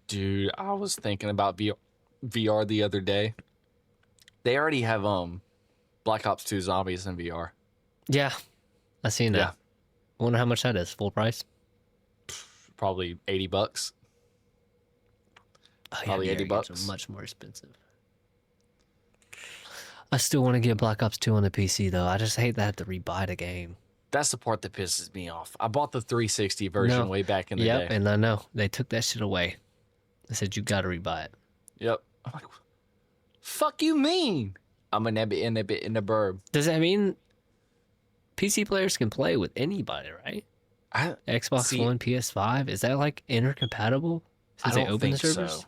Dude, I was thinking about VR the other day. They already have Black Ops 2 Zombies in VR.
Yeah, I seen that.
Yeah.
I wonder how much that is. Full price?
Probably $80.
Oh, yeah,
Probably
VR
80
games
bucks.
are much more expensive. I still want to get Black Ops 2 on the PC though. I just hate that I have to rebuy the game.
That's the part that pisses me off. I bought the 360 version
No.
way back in the
Yep,
day.
and I know they took that shit away. They said you got to rebuy it.
Yep. I'm like, fuck you mean? I'm a bit in the burb.
Does that mean PC players can play with anybody, right? Xbox
See,
One, PS5, is that like intercompatible since
I
they
don't
open the
think
servers?
so.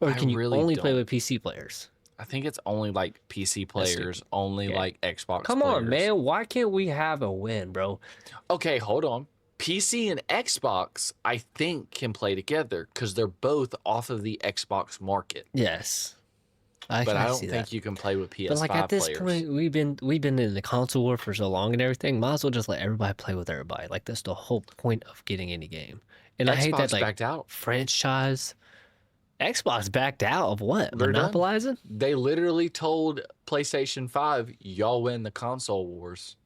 Or
I
can you
really
only play
don't.
with PC players?
I think it's only like PC
That's
players, only
Okay.
like Xbox
Come
players.
on, man. Why can't we have a win, bro?
Okay, hold on. PC and Xbox, I think, can play together because they're both off of the Xbox market.
Yes.
But
can
I don't
see
think
that.
you can play with PS5
But like at this
players.
point, we've been in the console war for so long and everything. Might as well just let everybody play with everybody. Like that's the whole point of getting any game. And I hate that
Xbox
like
backed out.
franchise. Xbox backed out of what?
They're done.
Monopolizing?
They literally told PlayStation 5, y'all win the console wars.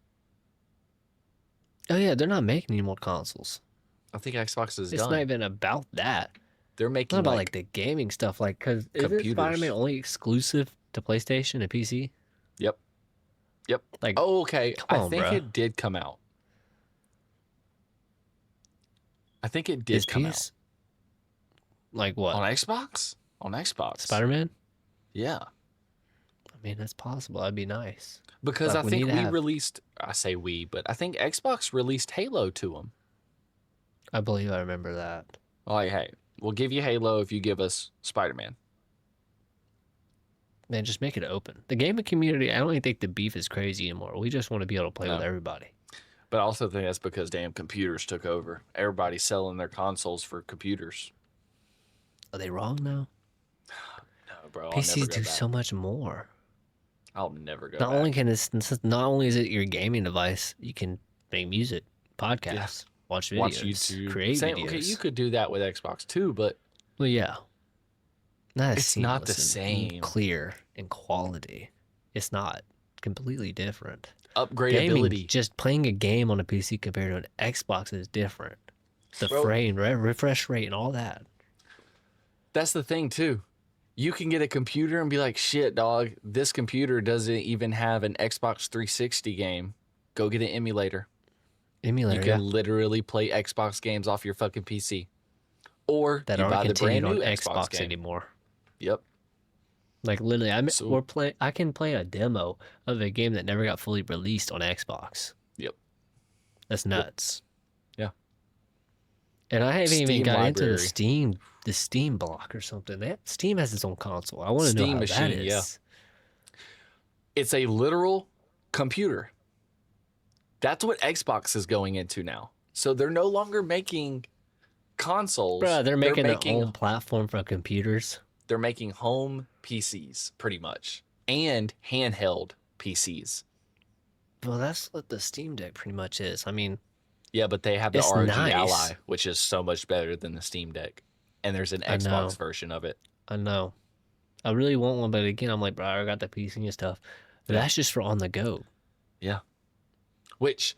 Oh yeah, they're not making any more consoles.
I think Xbox is
It's
done.
not even about that.
They're
It's
making
not about
like,
like the gaming stuff. Like, cause isn't
computers.
Spider-Man only exclusive to PlayStation and PC?
Yep.
Like,
Oh, okay.
Come
I
on,
think
bruh.
it did come out. I think it did
is
come
PS like what?
out. On Xbox? On Xbox.
Spider-Man?
Yeah.
I mean, that's possible. That'd be nice.
Because
Like,
I
we
think
need to
we
have-
released, I say we, but I think Xbox released Halo to them.
I believe I remember that.
Like, hey, we'll give you Halo if you give us Spider-Man.
Man, just make it open. The gaming community, I don't even think the beef is crazy anymore. We just want to be able to play with
No.
everybody.
But I also think that's because damn computers took over. Everybody's selling their consoles for computers.
Are they wrong now?
No, bro.
PCs do so much more.
I'll never go
Not
back.
only can not only is it your gaming device, you can make music, podcasts, watch videos,
Watch YouTube.
create
Same-
videos.
Okay, you could do that with Xbox too, but
Well, yeah. Not as
It's not the
seamless and
same.
clear and quality. It's not completely different.
upgradability.
Gaming, just playing a game on a PC compared to an Xbox is different. The
Bro.
frame, refresh rate, and all that.
That's the thing too. You can get a computer and be like, shit, dog, this computer doesn't even have an Xbox 360 game. Go get an emulator.
Emulator,
You
yeah.
can literally play Xbox games off your fucking PC. Or
That
you buy
aren't
the brand
continued
new
on
Xbox
Xbox
game.
anymore.
Yep.
Like literally,
So-
I can play a demo of a game that never got fully released on Xbox.
Yep.
That's nuts.
Yeah.
And I haven't even
Steam
got into
library.
the Steam block or something. Steam has its own console. I want to know
Steam
how that
machine, yeah.
is.
It's a literal computer. That's what Xbox is going into now. So they're no longer making consoles.
Bro, they're making their own platform for computers.
They're making home PCs pretty much and handheld PCs.
Well, that's what the Steam Deck pretty much is. I mean,
Yeah, but they have the
It's
ROG
nice.
Ally, which is so much better than the Steam Deck. And there's an
I know.
Xbox version of it.
I know. I really want one, but again, I'm like, bro, I got the PC and stuff. But
Yeah.
that's just for on the go.
Yeah. Which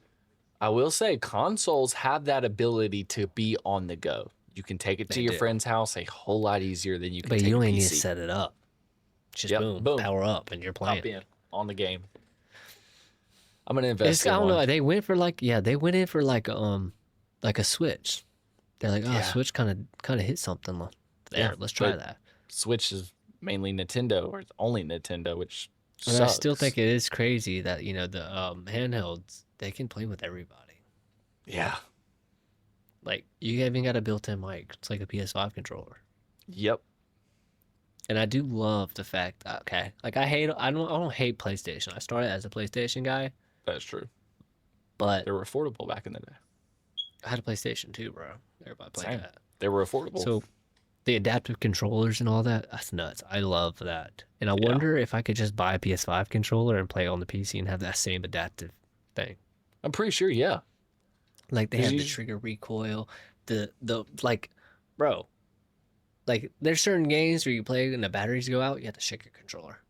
I will say, consoles have that ability to be on the go. You can take it to
They
your
do.
friend's house a whole lot easier than you can
But
take
you
a
only
PC.
need to set it up. Just
Yep,
boom,
boom.
power up, and you're playing.
Hop in on the game. I'm gonna invest
It's,
in
I don't know.
one.
They went for they went in for like a Switch. They're like, oh,
Yeah.
Switch kind of hit something. There,
Yeah,
let's try
but
that.
Switch is mainly Nintendo, or it's only Nintendo, which
And
sucks.
I still think it is crazy that the handhelds they can play with everybody.
Yeah.
Like you even got a built-in mic. It's like a PS5 controller.
Yep.
And I do love the fact that, okay, like I don't hate PlayStation. I started as a PlayStation guy,
That's true.
but
They were affordable back in the day.
I had a PlayStation too, bro. Everybody played
Same.
that.
They were affordable.
So the adaptive controllers and all that, that's nuts. I love that. And I
Yeah.
wonder if I could just buy a PS5 controller and play it on the PC and have that same adaptive thing.
I'm pretty sure, yeah.
Like they
'Cause
have
you
the
just-
trigger recoil, the like, bro. Like there's certain games where you play and the batteries go out, you have to shake your controller,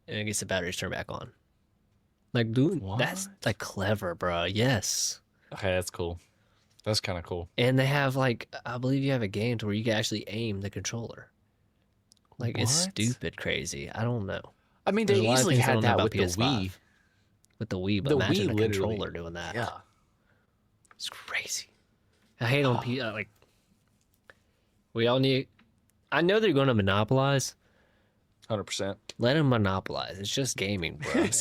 and it gets the batteries turned back on. Like, dude, that's
What?
like clever, bro. Yes.
Okay, that's cool. That's kind of cool.
And they have like, I believe you have a game to where you can actually aim the controller. Like it's
What?
stupid crazy. I don't know.
I mean,
There's
they
a lot of
easily
things I
had
don't know
that
about
with the
PS5.
Wii.
With the Wii, but
The
imagine
Wii
a
literally-
controller doing that.
Yeah.
It's crazy. I hate on P. Like, we all need. I know they're going to monopolize.
100%.
Let them monopolize. It's just gaming, bro. And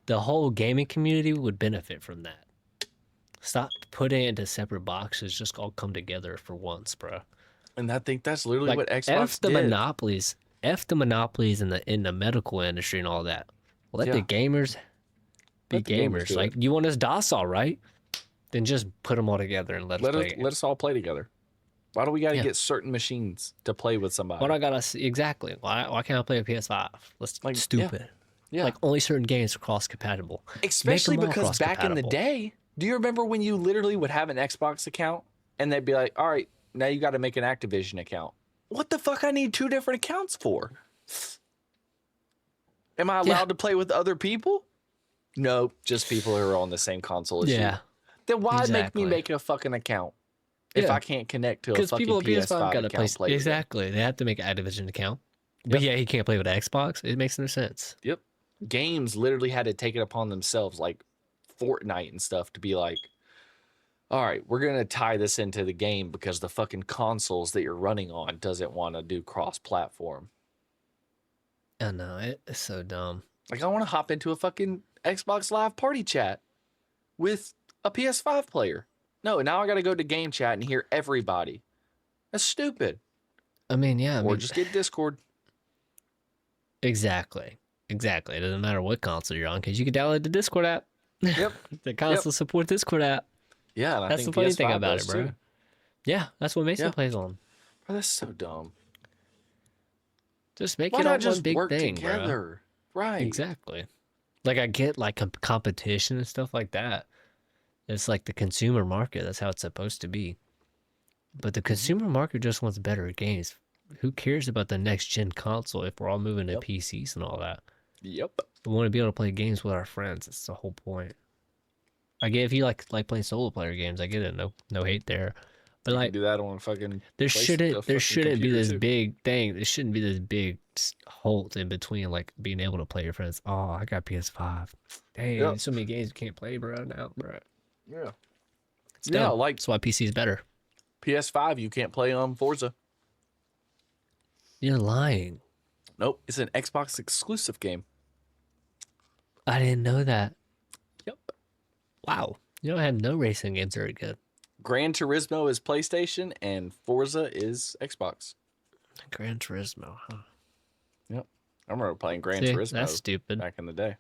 the whole gaming community would benefit from that. Stop putting it into separate boxes. Just all come together for once, bro.
And I think that's literally
Like
what Xbox
F the
did.
monopolies. F the monopolies in the medical industry and all that. Let the
Yeah.
gamers be
Let the gamers
gamers.
do
Like you want us docile, right? Then just put them all together and let us play.
Let us all play together. Why do we got to
Yeah.
get certain machines to play with somebody?
What I gotta see exactly? Why can't I play a PS5? That's
Like, yeah.
stupid.
Yeah.
Like only certain games are cross compatible.
Especially
them all
because back in the
cross-compatible.
day, do you remember when you literally would have an Xbox account and they'd be like, all right, now you got to make an Activision account. What the fuck I need 2 different accounts for? Am I allowed
Yeah.
to play with other people? No, just people who are on the same console as you.
Yeah,
Then why make
exactly.
me make a fucking account if
Yeah.
I can't connect to a
because
fucking
people at PS5
PS5
gotta
account?
play. Exactly, they have to make an Activision account. But yeah, he can't play with Xbox. It makes no sense.
Yep. Games literally had to take it upon themselves, like Fortnite and stuff, to be like, all right, we're going to tie this into the game because the fucking consoles that you're running on doesn't want to do cross-platform.
I know it's so dumb.
Like, I want to hop into a fucking Xbox Live party chat with a PS5 player. No, now I got to go to game chat and hear everybody. That's stupid.
I mean, yeah, I
Or
mean,
just get Discord.
exactly. It doesn't matter what console you're on because you can download the Discord app.
Yep.
The console support Discord app.
Yeah, and I
That's
think
the funny
PS5
thing about
does
it, bro.
too.
Yeah, that's what Mason
Yeah.
plays on.
Bro, that's so dumb.
Just make
Why
it all
not
one
just
big
work
thing, bro.
together? Right.
Exactly. Like I get like competition and stuff like that. It's like the consumer market. That's how it's supposed to be. But the consumer market just wants better games. Who cares about the next gen console if we're all moving to
Yep.
PCs and all that?
Yep.
We want to be able to play games with our friends. That's the whole point. I get if you like playing solo player games, I get it. No hate there. But
You can
like
do that on fucking.
there
place-
shouldn't
the
there
fucking
shouldn't be
computer,
this
too.
big thing. There shouldn't be this big halt in between like being able to play your friends. Oh, I got PS5. Dang,
Yep.
so many games you can't play, bro. Now, bro.
Yeah.
It's
Yeah,
dumb.
like
That's why PC is better.
PS5, you can't play on Forza.
You're lying.
Nope, it's an Xbox exclusive game.
I didn't know that.
Yep.
Wow. You know, I had no racing games very good.
Gran Turismo is PlayStation and Forza is Xbox.
Gran Turismo, huh?
Yep. I remember playing Gran
See,
Turismo
that's stupid.
back in the day.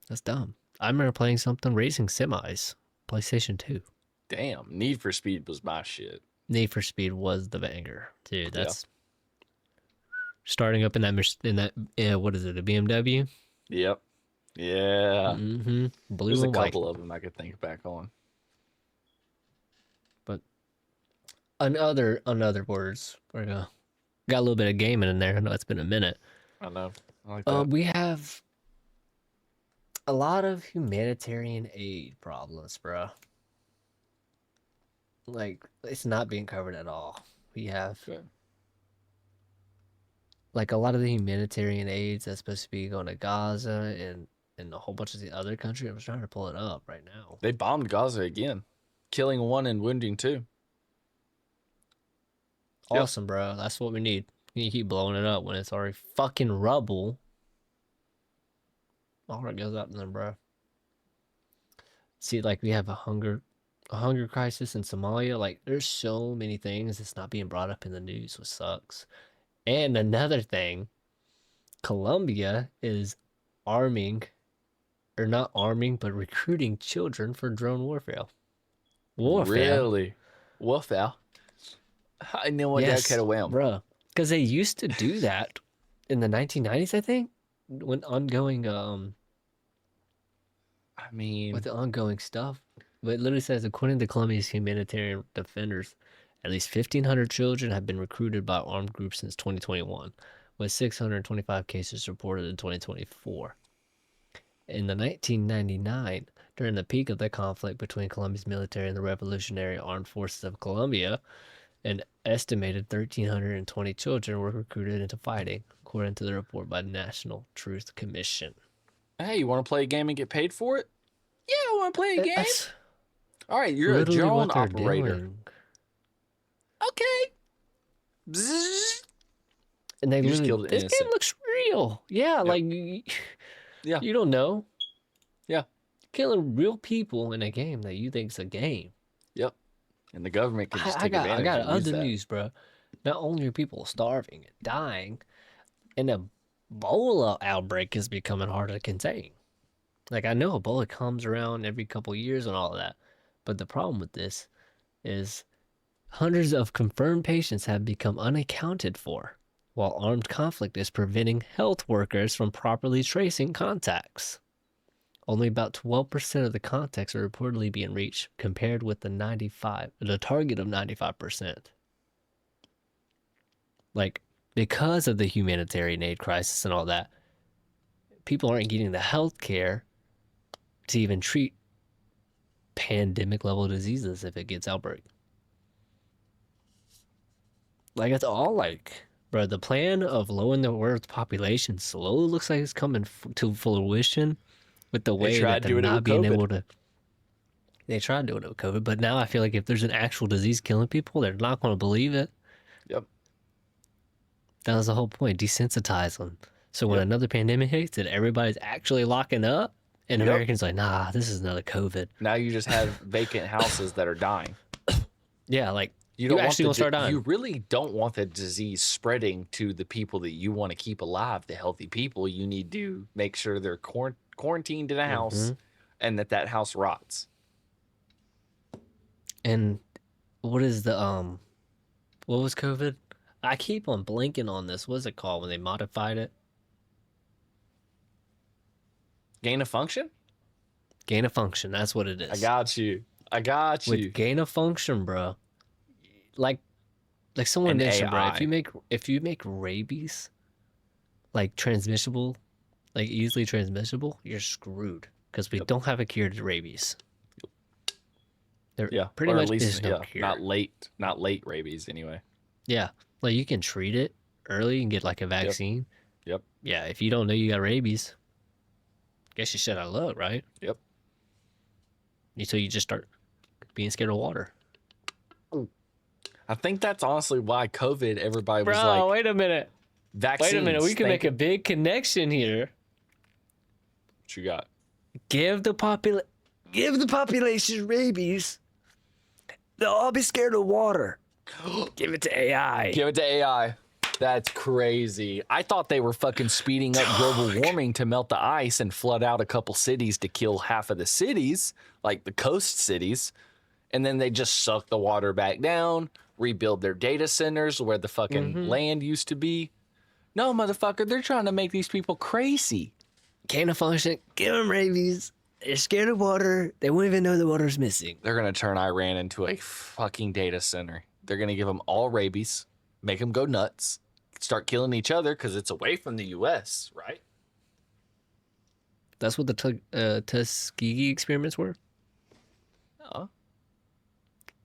That's dumb. I remember playing something racing semis. PlayStation 2.
Damn, Need for Speed was my shit.
Need for Speed was the banger, dude. That's starting up in that what is it? A BMW?
Yep. Yeah.
Mm-hmm. Blue
There's a
and white.
couple of them I could think back on.
Another words. We're gonna got a little bit of gaming in there. I know it's been a minute.
I know. I like that.
We have a lot of humanitarian aid problems, bro. Like it's not being covered at all. We have
Good.
like a lot of the humanitarian aids that's supposed to be going to Gaza and a whole bunch of the other countries. I'm trying to pull it up right now.
They bombed Gaza again, killing 1 and wounding 2. Yep.
Awesome, bro. That's what we need. You keep blowing it up when it's already fucking rubble. All right, goes up then, bro. See, like we have a hunger crisis in Somalia. Like, there's so many things that's not being brought up in the news, which sucks. And another thing, Colombia is arming, or not arming, but recruiting children for drone warfare.
Really? Warfare. I know what that could have went.
bro. Because they used to do that in the 1990s, I think, when ongoing
I mean,
with the ongoing stuff. But it literally says, according to Colombia's humanitarian defenders, at least 1,500 children have been recruited by armed groups since 2021, with 625 cases reported in 2024. In the 1999, during the peak of the conflict between Colombia's military and the Revolutionary Armed Forces of Colombia, an estimated 1,320 children were recruited into fighting, according to the report by the National Truth Commission.
hey, you want to play a game and get paid for it? Yeah, I want to play a game.
That's
All right, you're a
literally
drone
what they're
operator.
doing.
Okay. Bzzz.
And they
You just
literally,
killed an
this
innocent.
game looks real. Yeah, like
Yeah.
you don't know.
Yeah.
Killing real people in a game that you think's a game.
Yep. And the government can just
I
take
got
advantage and use
other
that.
news, bro. Not only are people starving and dying, an Ebola outbreak is becoming harder to contain. Like, I know Ebola comes around every couple years and all of that, but the problem with this is hundreds of confirmed patients have become unaccounted for, while armed conflict is preventing health workers from properly tracing contacts. Only about 12% of the contacts are reportedly being reached, compared with the target of 95%. Like, because of the humanitarian aid crisis and all that, people aren't getting the health care to even treat pandemic level diseases if it gets outbreak. Like, it's all like, bro, the plan of lowering the world's population slowly looks like it's coming to fruition with the way
tried
that
doing
they're
it
not
with
being
COVID.
able to. They tried doing it with COVID, but now I feel like if there's an actual disease killing people, they're not going to believe it.
Yep.
That was the whole point, desensitize them. So when
Yep.
another pandemic hits and everybody's actually locking up, and
Yep.
Americans are like, nah, this is another COVID.
Now you just have vacant houses that are dying.
Yeah, like,
You don't
actually
want
gonna start dying.
You really don't want the disease spreading to the people that you want to keep alive, the healthy people. You need to make sure they're quarantined in a house and that house rots.
And what is the what was COVID? I keep on blanking on this. What's it called when they modified it?
Gain of function?
Gain of function. That's what it is.
I got you.
With gain of function, bro. Like someone
And
mentioned, bro.
AI.
If you make rabies like transmissible, like easily transmissible, you're screwed because we don't have a cure to rabies. There
Yeah,
pretty
or
much
at least
is no cure.
not late rabies anyway.
Yeah, like you can treat it early and get like a vaccine.
Yep.
Yeah, if you don't know you got rabies, guess you should have look, right?
Yep.
Until you just start being scared of water.
I think that's honestly why COVID. Everybody was
Bro,
like,
wait a minute.
vaccines.
Wait a minute. We can make a big connection here.
What you got?
Give the population rabies. They'll all be scared of water. Give it to AI.
Give it to AI. That's crazy. I thought they were fucking speeding up global warming to melt the ice and flood out a couple cities to kill half of the cities, like the coast cities. And then they just suck the water back down, rebuild their data centers where the fucking land used to be. No, motherfucker, they're trying to make these people crazy.
Gain of function. Give them rabies. They're scared of water. They won't even know the water's missing.
They're going to turn Iran into a fucking data center. They're going to give them all rabies, make them go nuts, start killing each other because it's away from the U.S., right?
That's what the Tuskegee experiments were?
Oh.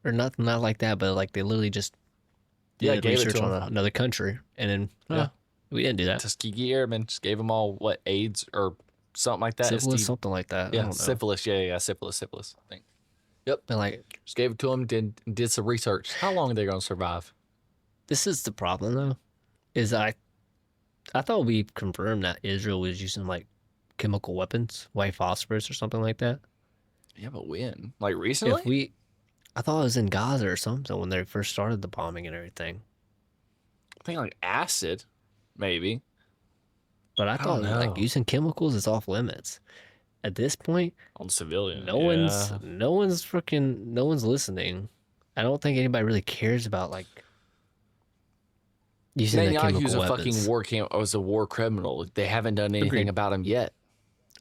Or not like that, but like they literally just did
gave it
research
to
on
'em.
another country. And then,
Yeah.
we didn't do that.
Tuskegee Airmen just gave them all, what, AIDS or something like that?
Syphilis,
STD.
something like that. I
Yeah,
don't know.
syphilis. Yeah, syphilis, I think.
But like,
Just gave it to them, did some research. How long are they going to survive?
this is the problem though, is I thought we confirmed that Israel was using like chemical weapons, white phosphorus or something like that.
Yeah, but when? Like recently?
I thought it was in Gaza or something when they first started the bombing and everything.
I think like acid, maybe.
But I thought
don't know.
like using chemicals is off limits. At this point,
On civilians.
no one's listening. I don't think anybody really cares about like using the
Netanyahu's
chemical
a
weapons.
fucking was a war criminal. They haven't done anything
Agreed.
about him yet.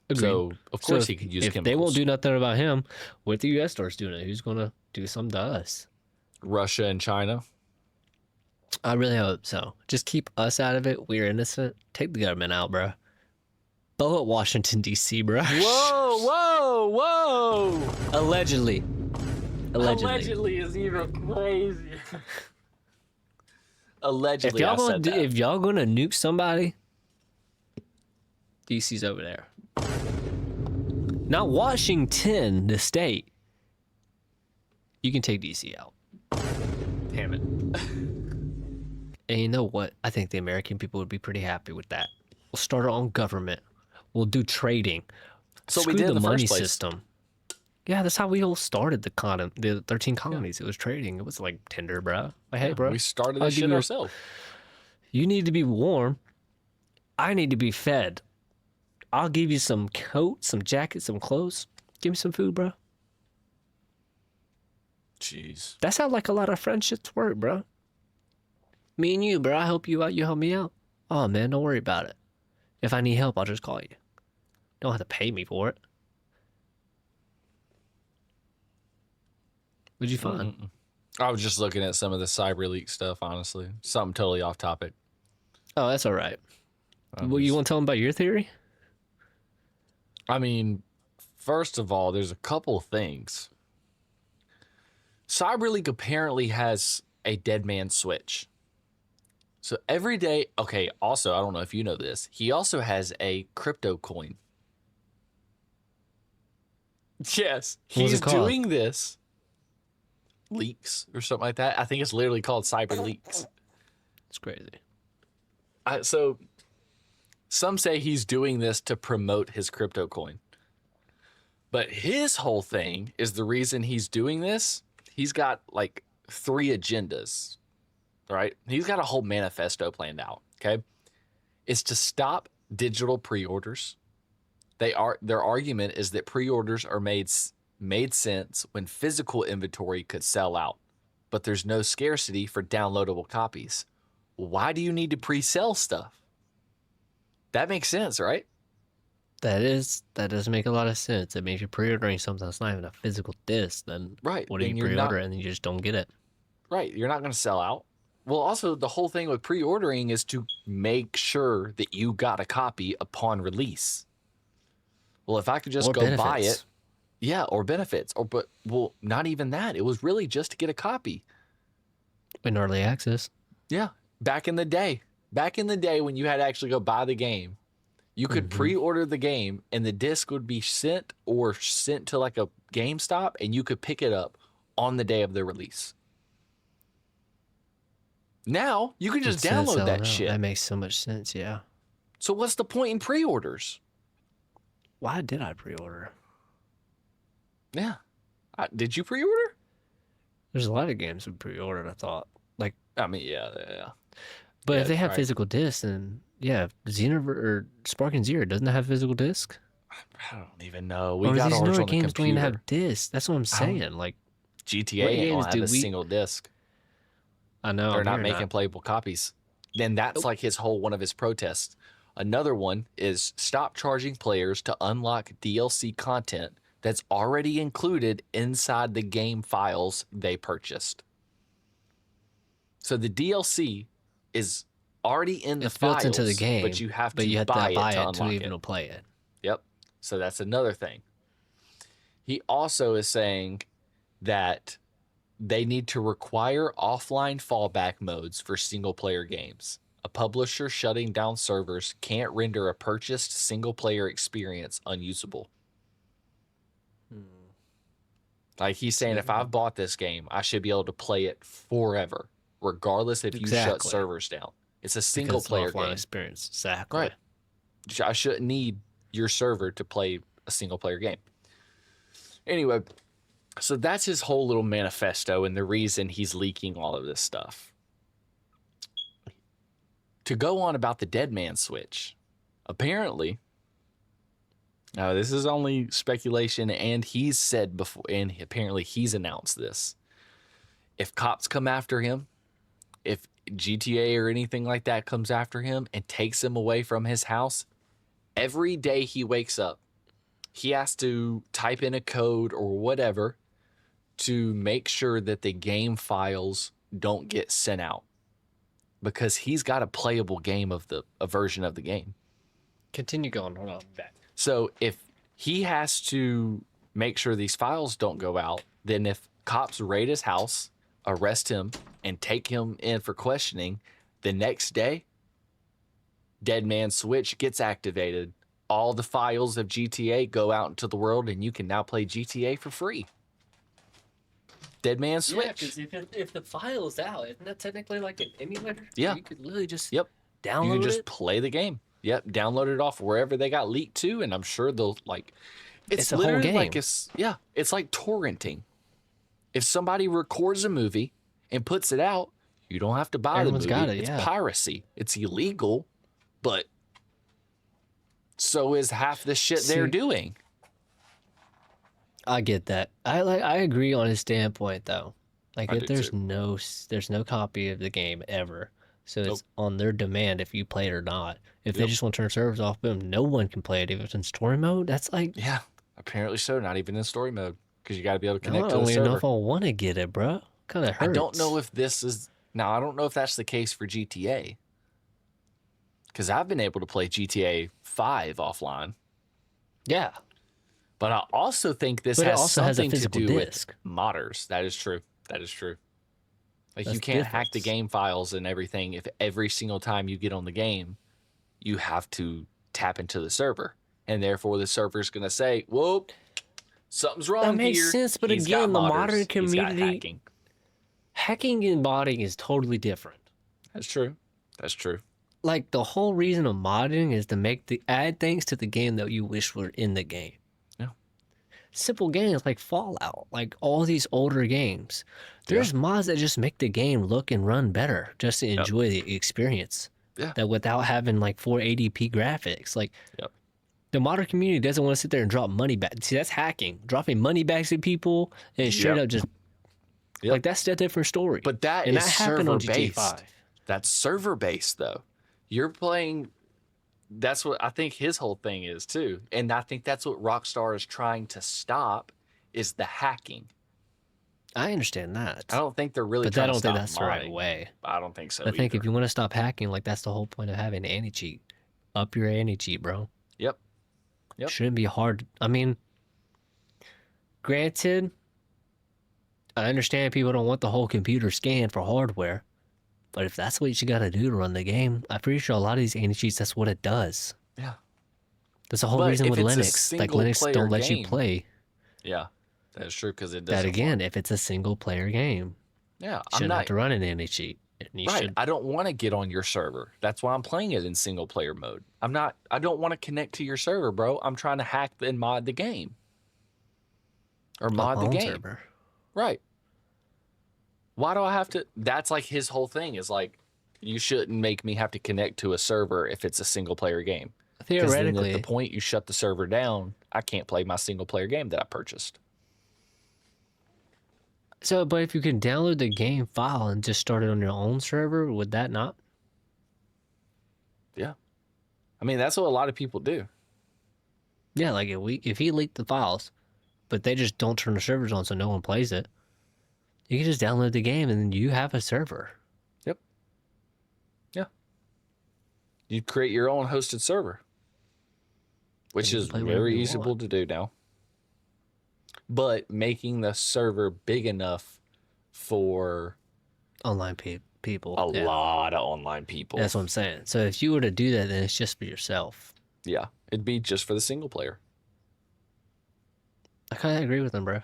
Agreed.
So of
So
course
if-
he could use
if
chemicals.
they won't do nothing about him, what the U.S. starts doing it? Who's gonna do something to us?
Russia and China.
I really hope so. Just keep us out of it. We're innocent. Take the government out, bro. Blow up Washington D.C., bro.
Whoa, whoa, whoa!
Allegedly.
Allegedly is even crazy. Allegedly,
If y'all gonna nuke somebody, DC's over there. Not Washington, the state. You can take DC out. Damn it. And you know what? I think the American people would be pretty happy with that. We'll start our own government. We'll do trading.
So
Screw
we did
the
in the
money
first place.
system. Yeah, that's how we all started the 13 colonies. It was trading. It was like Tinder, bro. Like, hey, bro.
We started
I'll
this
give
shit
you a-
ourselves.
You need to be warm. I need to be fed. I'll give you some coat, some jacket, some clothes. Give me some food, bro.
Jeez.
That's how like a lot of friendships work, bro. Me and you, bro. I help you out. You help me out. Oh man, don't worry about it. If I need help, I'll just call you. Don't have to pay me for it. What'd you find?
I was just looking at some of the CyberLeak stuff, honestly. Something totally off topic.
Oh, that's all right. Well, you want to tell them about your theory?
I mean, first of all, there's a couple things. CyberLeak apparently has a dead man switch. So every day, okay, also, I don't know if you know this, he also has a crypto coin. Yes,
What's
he's
it called?
doing this. Leaks or something like that. I think it's literally called CyberLeaks.
It's crazy.
So some say he's doing this to promote his crypto coin. But his whole thing is the reason he's doing this. He's got like 3 agendas, right? He's got a whole manifesto planned out, okay? It's to stop digital pre-orders. Their argument is that pre-orders are made sense when physical inventory could sell out, but there's no scarcity for downloadable copies. Why do you need to pre-sell stuff? That makes sense, right?
That does make a lot of sense. I mean, if you're pre-ordering something that's not even a physical disc, then
Right.
what do
then
you
you're
pre-order
not-
and you just don't get it?
Right. You're not going to sell out. Well, also, the whole thing with pre-ordering is to make sure that you got a copy upon release. Well, if I could just
Or
go buy
benefits.
it, yeah, or benefits, well, not even that. It was really just to get a copy.
In early access.
Yeah, back in the day when you had to actually go buy the game, you could pre-order the game and the disc would be sent to like a GameStop and you could pick it up on the day of the release. Now you can just
Instead of
download
selling
that
out.
shit.
That makes so much sense, yeah.
So what's the point in pre-orders?
Why did I pre-order?
Yeah. Did you pre-order?
There's a lot of games we pre-ordered, I thought. Like,
I mean, yeah.
but
Yeah,
if they have
right.
physical discs, then yeah, Xenoverse or Sparking Zero doesn't have physical disc.
I don't even know. We
Or
got
these
ours
newer
on the
games don't even
computer.
have discs. That's what I'm
don't-
saying. Like,
GTA
What
ain't
games
gonna have
do
a
we-
single disc.
I know
They're
I'm
not
hearing
making
that.
playable copies. Then that's like one of his protests. Another one is stop charging players to unlock DLC content that's already included inside the game files they purchased. So the DLC is already in the
It's
files,
built into the game,
but you have to
to
buy it to
to
unlock
even
it.
play it.
Yep. So that's another thing. He also is saying that they need to require offline fallback modes for single player games. A publisher shutting down servers can't render a purchased single player experience unusable. Like he's saying, if I've bought this game, I should be able to play it forever, regardless if you shut
Exactly.
servers down. It's a single
Because it's an
player
offline
game.
experience. Exactly.
Right. I shouldn't need your server to play a single player game. Anyway, so that's his whole little manifesto and the reason he's leaking all of this stuff. To go on about the dead man switch, apparently, now this is only speculation, and he's said before, and apparently he's announced this. If cops come after him if GTA or anything like that comes after him and takes him away from his house, every day he wakes up, he has to type in a code or whatever to make sure that the game files don't get sent out, because he's got a playable game of a version of the game.
Continue going. Hold on. Back.
So if he has to make sure these files don't go out, then if cops raid his house, arrest him, and take him in for questioning, the next day, Dead Man Switch gets activated. All the files of GTA go out into the world, and you can now play GTA for free. Dead Man Switch.
Yeah, because if the file's out, isn't that technically like an emulator?
Yeah.
You could literally just
Yep.
download
You can just
it.
play the game. Yep. Download it off wherever they got leaked to, and I'm sure they'll like.
It's a whole
literally
game.
like it's like torrenting. If somebody records a movie and puts it out, you don't have to buy
Everyone's
the movie.
got it,
It's
yeah.
piracy. It's illegal, but so is half the shit they're
See,
doing.
I get that. I agree on his standpoint though. Like
I
if
do
there's
too.
there's no copy of the game ever, so
Nope.
it's on their demand if you play it or not. If they
Yep.
just want to turn servers off, boom, no one can play it. If it's in story mode, that's like
Yeah, apparently so. Not even in story mode, because you got to be able to
I
connect to
don't
the
even know
server.
if I want to get it, bro. Kind of hurts.
I don't know if this is now. I don't know if that's the case for GTA, because I've been able to play GTA 5 offline.
Yeah,
But I also think this
But it
has
also has a
something to
physical
do
disc.
with modders. That is true. That is true. Like you
That's
can't hack the
difference.
game files and everything if every single time you get on the game, you have to tap into the server. And therefore the server's going to say, whoa, something's wrong
That makes
here.
sense, but
He's got
again, the
modders.
modern
He's got
community-
hacking.
hacking and modding is totally different.
That's true. That's true.
Like the whole reason of modding is to add things to the game that you wish were in the game.
Yeah.
Simple games like Fallout, like all these older games. There's mods that just make the game look and run better just to enjoy the experience.
Yeah.
That without having like 480p graphics. Like
Yep.
the modern community doesn't want to sit there and drop money back. See, that's hacking. Dropping money back to people and straight
Yep.
up just
Yep.
like that's a different story.
But that
and
is
that happened on GTA
server-based.
5.
That's server based though. You're playing. That's what I think his whole thing is too, and I think that's what Rockstar is trying to stop is the hacking.
I understand that.
I don't think they're really.
But I
trying to
don't think
stop
that's the right
modding.
way.
I don't think so.
I think
either.
if you want to stop hacking, like that's the whole point of having anti-cheat. Up your anti-cheat, bro.
Yep. Yep.
Shouldn't be hard. I mean, granted, I understand people don't want the whole computer scanned for hardware, but if that's what you got to do to run the game, I'm pretty sure a lot of these anti-cheats, that's what it does.
Yeah.
That's the whole
But
reason
if
with
it's a
Linux. Like
single
Linux
player
don't let you
game,
play
Yeah. That's true because it
that
doesn't.
again
work.
if it's a single player game.
Yeah.
You
I'm
shouldn't have
not
to run an anti-cheat. And you
right.
should
I don't want to get on your server. That's why I'm playing it in single player mode. I'm not. I don't want to connect to your server, bro. I'm trying to hack and mod the game. Or mod
my
the
own
game.
server.
Right. Why do I have to? That's like his whole thing is like, you shouldn't make me have to connect to a server if it's a single player game. 'Cause then
Theoretically,
at the point you shut the server down, I can't play my single player game that I purchased.
so, but if you can download the game file and just start it on your own server, would that not?
Yeah. I mean, that's what a lot of people do.
Yeah, like if he leaked the files, but they just don't turn the servers on so no one plays it, you can just download the game and then you have a server.
Yep. Yeah. You create your own hosted server, which
And you
is
can play whatever
very
you
easy
want.
to do now. But making the server big enough for
Online people.
a
yeah.
lot of online people.
That's what I'm saying. So if you were to do that, then it's just for yourself.
Yeah. It'd be just for the single player.
I kind of agree with him, bro.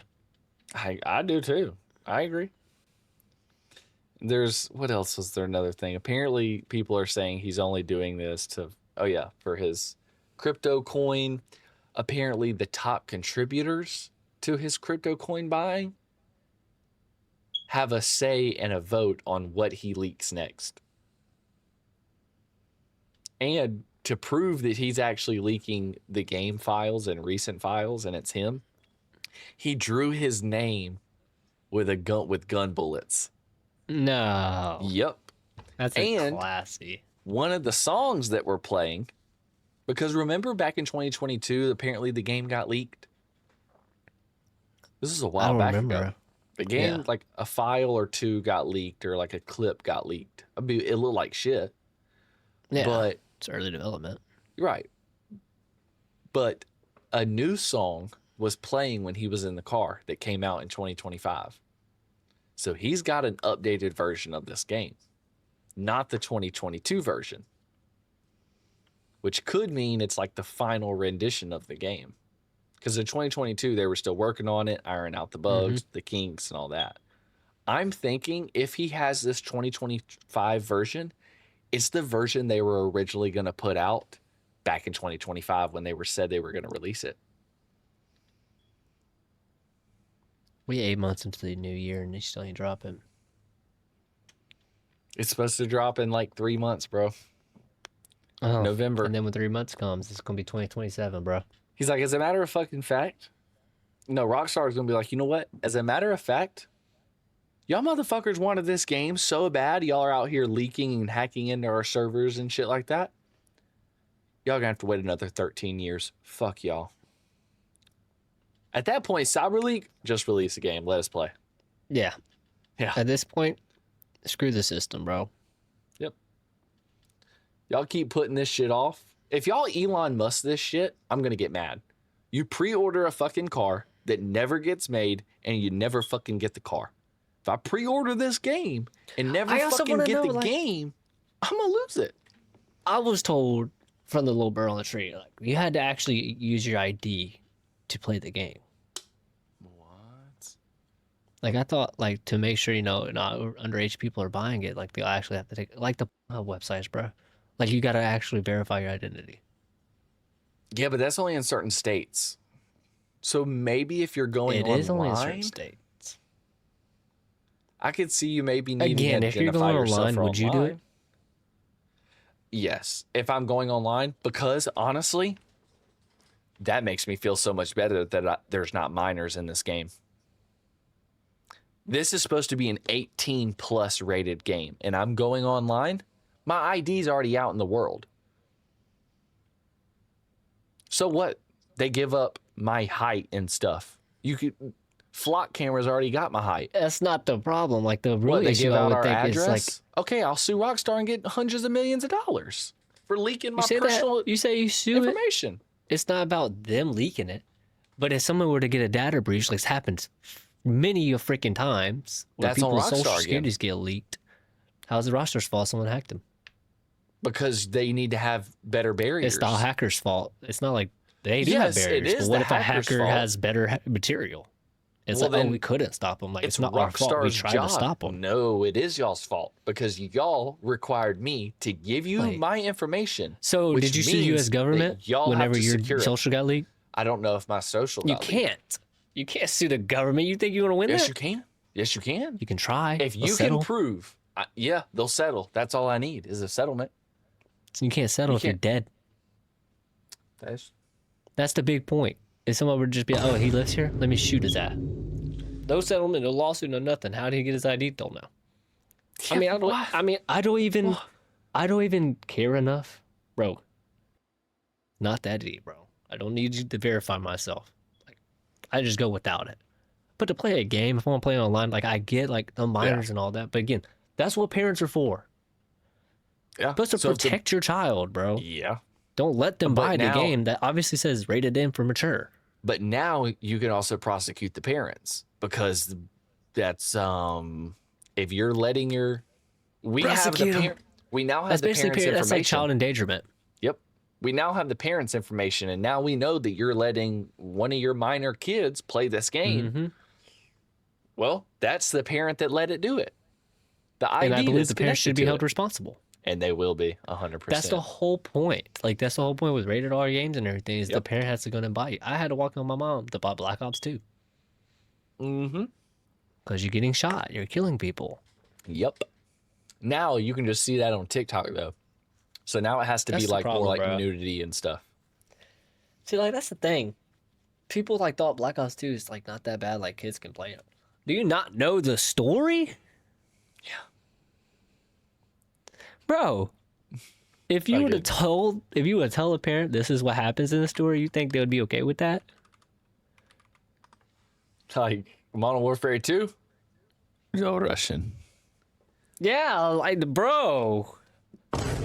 I do too. I agree. There's what else was there another thing? Apparently people are saying he's only doing this for his crypto coin. Apparently the top contributors to his crypto coin buying have a say and a vote on what he leaks next. And to prove that he's actually leaking the game files and recent files and it's him, he drew his name with a gun bullets.
No.
Yep.
That's
And
classy.
one of the songs that we're playing, because remember back in 2022, apparently the game got leaked. This is a
I
while
don't
back
remember.
ago. The game,
Yeah.
like a file or two got leaked, or like a clip got leaked. I mean, it looked like shit.
Yeah.
But
It's early development.
right. But a new song was playing when he was in the car that came out in 2025. So he's got an updated version of this game, not the 2022 version, which could mean it's like the final rendition of the game. Because in 2022, they were still working on it, ironing out the bugs, the kinks, and all that. I'm thinking if he has this 2025 version, it's the version they were originally going to put out back in 2025 when they said they were going to release it.
We 8 months into the new year and they still ain't dropping.
It's supposed to drop in like 3 months, bro.
Oh,
November.
And then when 3 months comes, it's gonna be 2027, bro.
He's like, as a matter of fucking fact, no, Rockstar is going to be like, you know what? As a matter of fact, y'all motherfuckers wanted this game so bad, y'all are out here leaking and hacking into our servers and shit like that. Y'all gonna have to wait another 13 years. Fuck y'all. At that point, CyberLeak, just release a game. Let us play.
Yeah.
Yeah.
At this point, screw the system, bro.
Yep. Y'all keep putting this shit off. If y'all Elon Musk this shit, I'm going to get mad. You pre-order a fucking car that never gets made and you never fucking get the car. If I pre-order this game and never
I also
fucking
wanna
get
know,
the
like-
game, I'm going to lose it.
I was told from the little bird on the tree, like, you had to actually use your ID to play the game.
What?
Like, I thought, like, to make sure, not underage people are buying it, like, they'll actually have to take, like, the websites, bro. Like, you got to actually verify your identity.
Yeah, but that's only in certain states. So maybe if you're going
It
online,
is only in certain states.
I could see you maybe needing
Again,
to
if you're
identify
going
yourself
online,
for
would you do
online.
it?
Yes, if I'm going online, because honestly, that makes me feel so much better that there's not minors in this game. This is supposed to be an 18 plus rated game, and I'm going online. My ID's already out in the world. So what? They give up my height and stuff. Flock cameras already got my height.
That's not the problem. Like, the
What,
real
they
issue
give
I
out
would
our
think
address?
is,
Okay, I'll sue Rockstar and get hundreds of millions of dollars for leaking my
like,
personal
you say you sue it.
information.
It's not about them leaking it. But if someone were to get a data breach, like it's happened many a freaking times, where
That's on
people's
Rockstar
social
again.
securities get leaked, how's the roster's fault? Someone hacked them.
Because they need to have better barriers.
It's the hacker's fault. It's not like they do have
Yes, it
barriers.
is
But what
the
if a
hacker's
hacker
fault.
has better material? It's
Well,
like, oh,
then
we couldn't stop them. Like, it's not our fault. We
Rockstar's
tried
job.
to stop them.
No, it is y'all's fault because y'all required me to give you
Wait.
my information.
So,
which
did you sue the
means
U.S.
that
government
y'all have
whenever
to
your
secure it.
social got leaked?
I don't know if my social
You
got leaked.
can't. You can't sue the government. You think you're going to win
Yes,
that?
you can. Yes, you can.
You can try.
If
They'll
you can
settle.
prove, yeah, they'll settle. That's all I need is a settlement.
You can't settle
You
if you're
can't.
dead.
That's
That's the big point. If someone would just be, oh, he lives here, let me shoot his ass. No settlement, no lawsuit, no nothing. How did he get his ID? Don't know. I don't even care enough, bro. Not that deep, bro. I don't need you to verify myself. Like, I just go without it. But to play a game, if I want to play online, like I get like the minors and all that. But again, that's what parents are for.
yeah.
Supposed to
So if the-
protect your child, bro.
yeah.
Don't let them
But
buy the
now-
game that obviously says rated M for mature.
But now you can also prosecute the parents because that's if you're letting your we
Prosecute 'em.
have the we now have
That's
the
basically
parents'
that's like
information.
child endangerment.
Yep. We now have the parents' information, and now we know that you're letting one of your minor kids play this game.
Mm-hmm.
Well, that's the parent that let it do it. The ID
And I believe
that's
the parents should
connected
be
to
held
it.
responsible.
And they will be 100%.
That's the whole point. Like that's the whole point with rated R games and everything is the
Yep.
parent has to go and buy it. I had to walk on my mom to buy Black Ops 2
Mm-hmm.
because you're getting shot, you're killing people.
Yep. Now you can just see that on TikTok though. So now it has to
That's
be
the
like
problem,
more like
bro.
nudity and stuff.
See, like that's the thing. People like thought Black Ops 2 is like not that bad. Like kids can play it. Do you not know the story?
Yeah.
Bro, if you would have told a parent this is what happens in the story, you think they would be okay with that?
Like Modern Warfare 2? No Russian.
Yeah, like bro.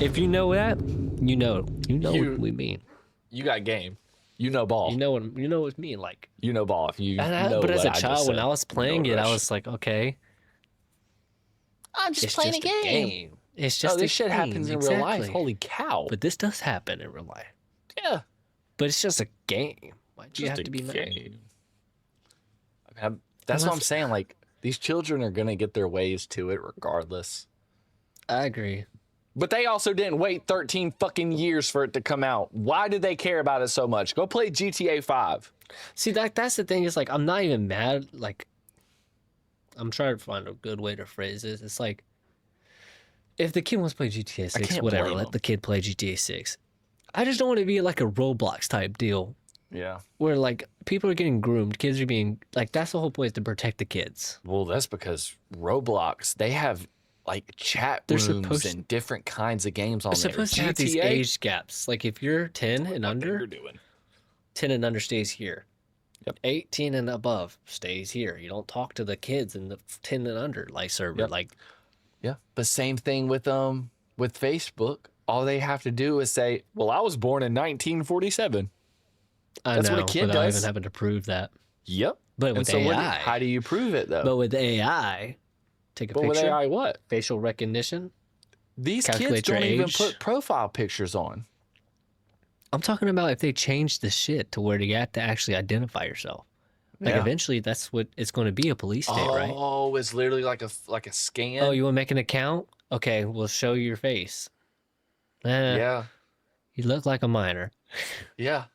If you know that, you know what we mean.
You got game. You know ball.
You know what it mean. Like,
You know ball. If you
and
know
but as
what
a
I just
child, when
said.
I was playing
You
it,
know
I
Russian.
was like, okay,
I'm just
it's
playing
just
a game.
It's just
this
a
shit
game.
happens in real life.
Exactly.
Holy cow.
But this does happen in real life.
Yeah.
But it's just a game. Why'd you
Just
have
a
to be mad?
game. That's what I'm saying. Like, these children are going to get their ways to it regardless.
I agree.
But they also didn't wait 13 fucking years for it to come out. Why did they care about it so much? Go play GTA 5.
See, that's the thing. Is like, I'm not even mad. Like, I'm trying to find a good way to phrase this. It's like, if the kid wants to play GTA 6,
can't
whatever,
blame
let
him.
the kid play GTA 6. I just don't want to be like a Roblox type deal
Yeah.
where like people are getting groomed, kids are being like, that's the whole point, is to protect the kids.
Well, that's because Roblox, they have like chat
They're
rooms
supposed-
and different kinds of games on
They're
there.
supposed to have these age gaps. Like if you're 10 and
What
under,
they're doing.
10 and under stays here.
Yep.
18 and above stays here. You don't talk to the kids in the 10 and under like server.
Yep.
Like,
Yeah. But same thing with Facebook. All they have to do is say, well, I was born in 1947.
I
That's
know,
what a kid
without
does.
even having to prove that.
Yep.
But
And
with
so
AI,
how do you prove it though?
but with AI, take a
But with
picture,
AI, what?
facial recognition.
These kids
Calculate your
don't even
age.
put profile pictures on.
I'm talking about if they change the shit to where you have to actually identify yourself. Like
Yeah.
eventually, that's what it's going to be, a police state, right?
Oh, it's literally like a scan.
Oh, you want to make an account? Okay, we'll show you your face.
yeah,
You look like a minor.
yeah.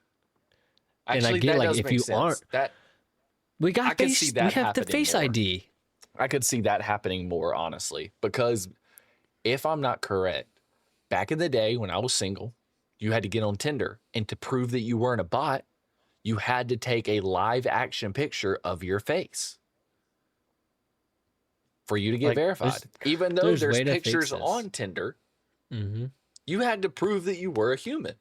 And I
Actually,
get,
that
like,
does
if
make
you
sense.
aren't-
That
We got
I could
face.
see
We
that
have the
happening
face
more.
ID.
I could see that happening more honestly, because if I'm not correct, back in the day when I was single, you had to get on Tinder, and to prove that you weren't a bot, you had to take a live action picture of your face for you to get
Like,
verified. Even though
there's
there's
way to fix
pictures
this.
on Tinder,
Mm-hmm.
you had to prove that you were a human.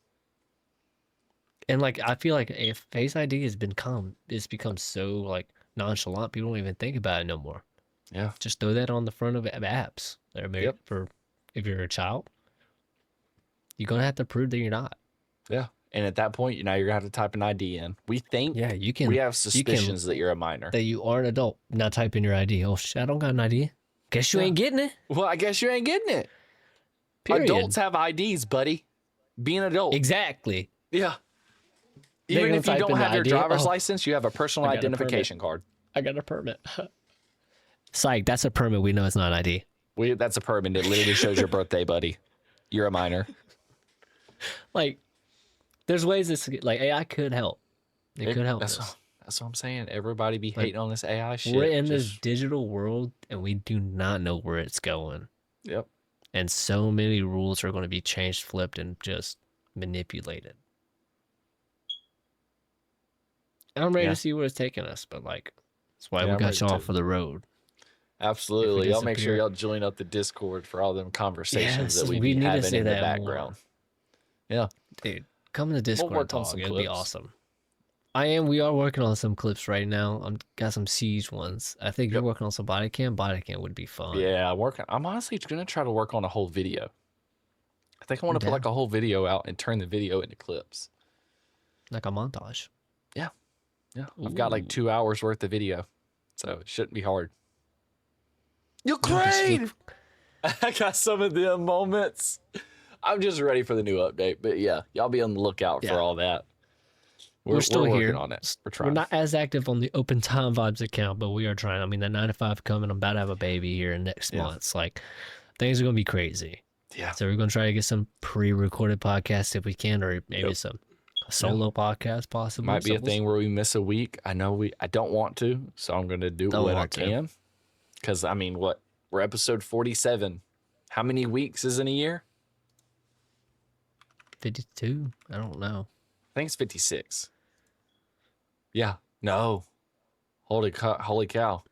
And like, I feel like if Face ID has become so like nonchalant, people don't even think about it no more.
Yeah.
Just throw that on the front of apps that are made
Yep.
for if you're a child. You're gonna have to prove that you're not.
Yeah. And at that point, now you're gonna have to type an ID in. We think
Yeah, you can.
we have
you can-
suspicions that you're a minor.
that you are an adult. Now type in your ID. Oh shit, I don't got an ID. Guess you
Yeah.
ain't getting it.
Well, I guess you ain't getting it.
Period.
Adults have IDs, buddy. Be an adult.
Exactly.
Yeah.
They're
Even
gonna
if you
type
don't
in the
have your
ID.
driver's
Oh,
license, you have a personal
I got a permit.
identification card.
I got a permit. Psych, that's a permit. We know it's not an ID.
That's a permit. It literally shows your birthday, buddy. You're a minor.
Like, there's ways this like AI could help. It could help
That's
us.
what I'm saying. Everybody be hating on this AI shit.
We're in this
Just-
digital world and we do not know where it's going.
Yep.
And so many rules are going to be changed, flipped, and just manipulated. And I'm ready
Yeah.
to see where it's taking us, but like, that's why
Yeah,
we
I'm
got
ready
y'all
to.
for the road.
Absolutely. Y'all make sure
disappear.
y'all join up the Discord for all them conversations
Yes,
that we
we
be
need to
having
say
in the
that more.
background. Yeah.
Dude, come to Discord and
work on
talk.
some
It'd be
clips.
awesome. We are working on some clips right now. Got some siege ones. I think you're working on some body cam. Body cam would be fun.
Yeah, I'm honestly gonna try to work on a whole video. I think I want to put
down.
like a whole video out and turn the video into clips.
Like a montage.
Yeah, I've got like 2 hours worth of video, so it shouldn't be hard. You're great. I got some of them moments. I'm just ready for the new update, but yeah, y'all be on the lookout
Yeah.
for all that.
We're still
working
here.
on it. We're
We're
trying.
not as active on the Open Time Vibes account, but we are trying. I mean, that 9 to 5 coming. I'm about to have a baby here in next
Yeah.
month. It's like, things are going to be crazy.
Yeah.
So we're going to try to get some pre-recorded podcasts if we can, or maybe
Yep.
some solo podcast possibly.
Might be
So
a thing where we miss a week. I know I don't want to, so I'm gonna do
Don't
what I
want to.
can. Because I mean, we're episode 47. How many weeks is in a year?
52? I don't know.
I think it's 56. Yeah. No. Holy cow.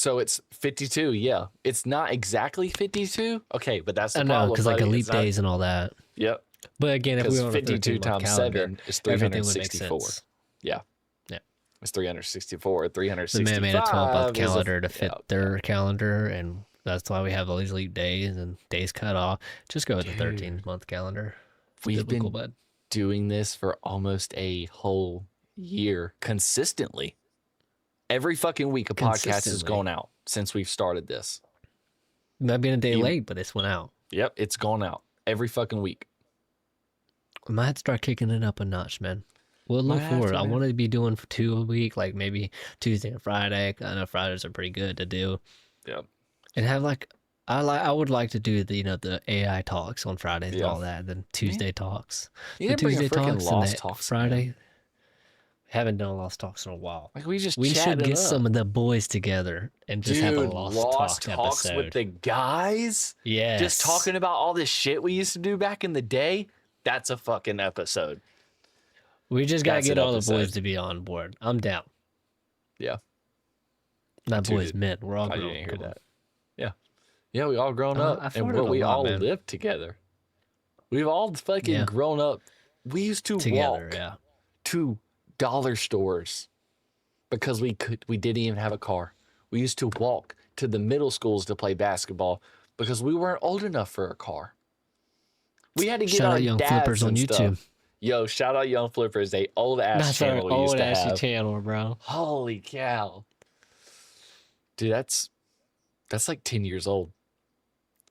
So it's 52. Yeah, it's not exactly 52. Okay, but that's the
I know,
problem.
because like
buddy.
elite
It's not-
days and all that.
Yep.
But again, if we
Because
were on a
52
13-month
times
calendar,
7 is
everything would make
364.
sense.
Yeah.
Yeah.
It's 364.
The
365.
man made a 12-month
is a-
calendar to fit
yeah.
their calendar, and that's why we have all these leap days and days cut off. Just go with the 13-month calendar. It's
We've
biblical,
been
bud.
doing this for almost a whole year consistently. Every fucking week a podcast has
Consistently.
gone out since we've started this.
It might be a day
You-
late, but it's went out.
Yep, it's gone out every fucking week.
I might start kicking it up a notch, man. We'll look
Might have
forward.
to,
I
man.
want to be doing 2 a week, like maybe Tuesday and Friday. I know Fridays are pretty good to do.
Yep.
And have I would like to do the the AI talks on Fridays and
Yeah.
all that. Then Tuesday talks.
You
The
didn't bring a
Tuesday
freaking
talks and
Lost
the
Talks,
Friday.
man.
Haven't done Lost Talks in a while.
Like we just
We should
chatted
get
up.
some of the boys together and just have a Lost Talk
Talks
episode.
with the guys.
Yes.
Just talking about all this shit we used to do back in the day. That's a fucking episode.
We just gotta
That's
get
an
all the boys
episode.
to be on board. I'm down.
Yeah.
Not
Dude,
boys, men. We're all
I
grown.
didn't hear
Come on.
that. Yeah. Yeah, we all grown
I
up. And
farted a
we
lot,
all
man.
lived together. We've all fucking
Yeah.
grown up. We used to
Together,
walk
yeah.
to dollar stores because we didn't even have a car. We used to walk to the middle schools to play basketball because we weren't old enough for a car. We had to get
Shout
our
out Young
dads
Flippers on
and
YouTube.
stuff. Yo, shout out Young Flippers, a old ass
That's our
channel we used
old
to
assy
have.
channel, bro.
Holy cow. Dude, that's like 10 years old.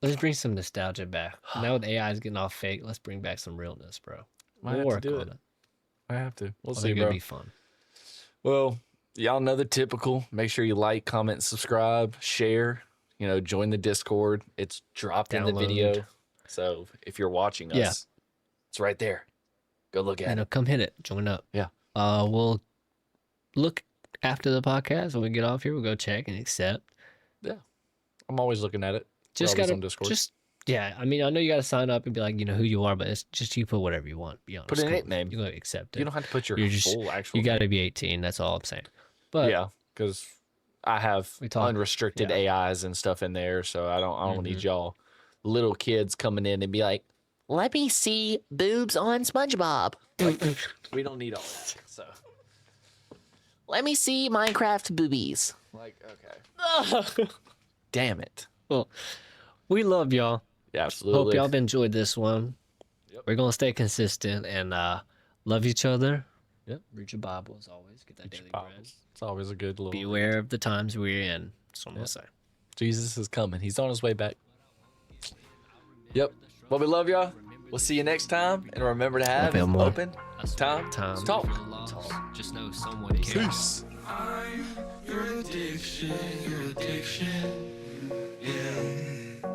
Let's bring some nostalgia back. Now with AI's getting all fake, let's bring back some realness, bro.
Might
We'll
have to
work
do
on
it.
it.
I have to. We'll
I
see,
think
bro.
it'll be fun.
Well, y'all know the typical. Make sure you like, comment, subscribe, share. Join the Discord. It's dropped in the video.
Download.
So if you're watching us,
Yeah.
it's right there. Go look at it.
Come hit it. Join up.
Yeah.
We'll look after the podcast when we get off here. We'll go check and accept.
Yeah. I'm always looking at it.
Just
We're always
gotta
on Discord.
yeah. I mean, I know you gotta sign up and be like, who you are, but it's just you put whatever you want. Be honest.
Put a
Cool.
nickname.
You gotta accept it.
You don't have to put your
You're just-
full actual
You gotta
name.
be 18. That's all I'm saying. But
Yeah, because I have
We talk-
unrestricted
yeah.
AIs and stuff in there, so I don't
Mm-hmm.
need y'all little kids coming in and be like, let me see boobs on SpongeBob. We don't need all that. So let me see Minecraft boobies. Like, okay. Damn it.
well, we love y'all.
Yeah,
Hope
absolutely.
y'all enjoyed this one.
Yep.
We're gonna stay consistent and love each other.
Yep.
Read your Bible as always. Get that daily bread.
It's always a good little.
Be aware of the times we're in. That's what I'm gonna say.
Jesus is coming. He's on his way back. Yep. Well, we love y'all. We'll see you next time. And remember to have
Feel
an
more.
open
I swear,
time
so
talk.
if you're lost, just know someone cares.
Peace.
I'm your addiction, yeah.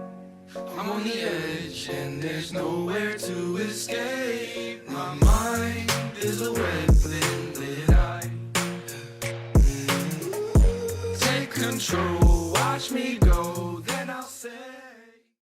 I'm on the edge and there's nowhere to escape. My mind is a weapon that I take control. Watch me go, then I'll say.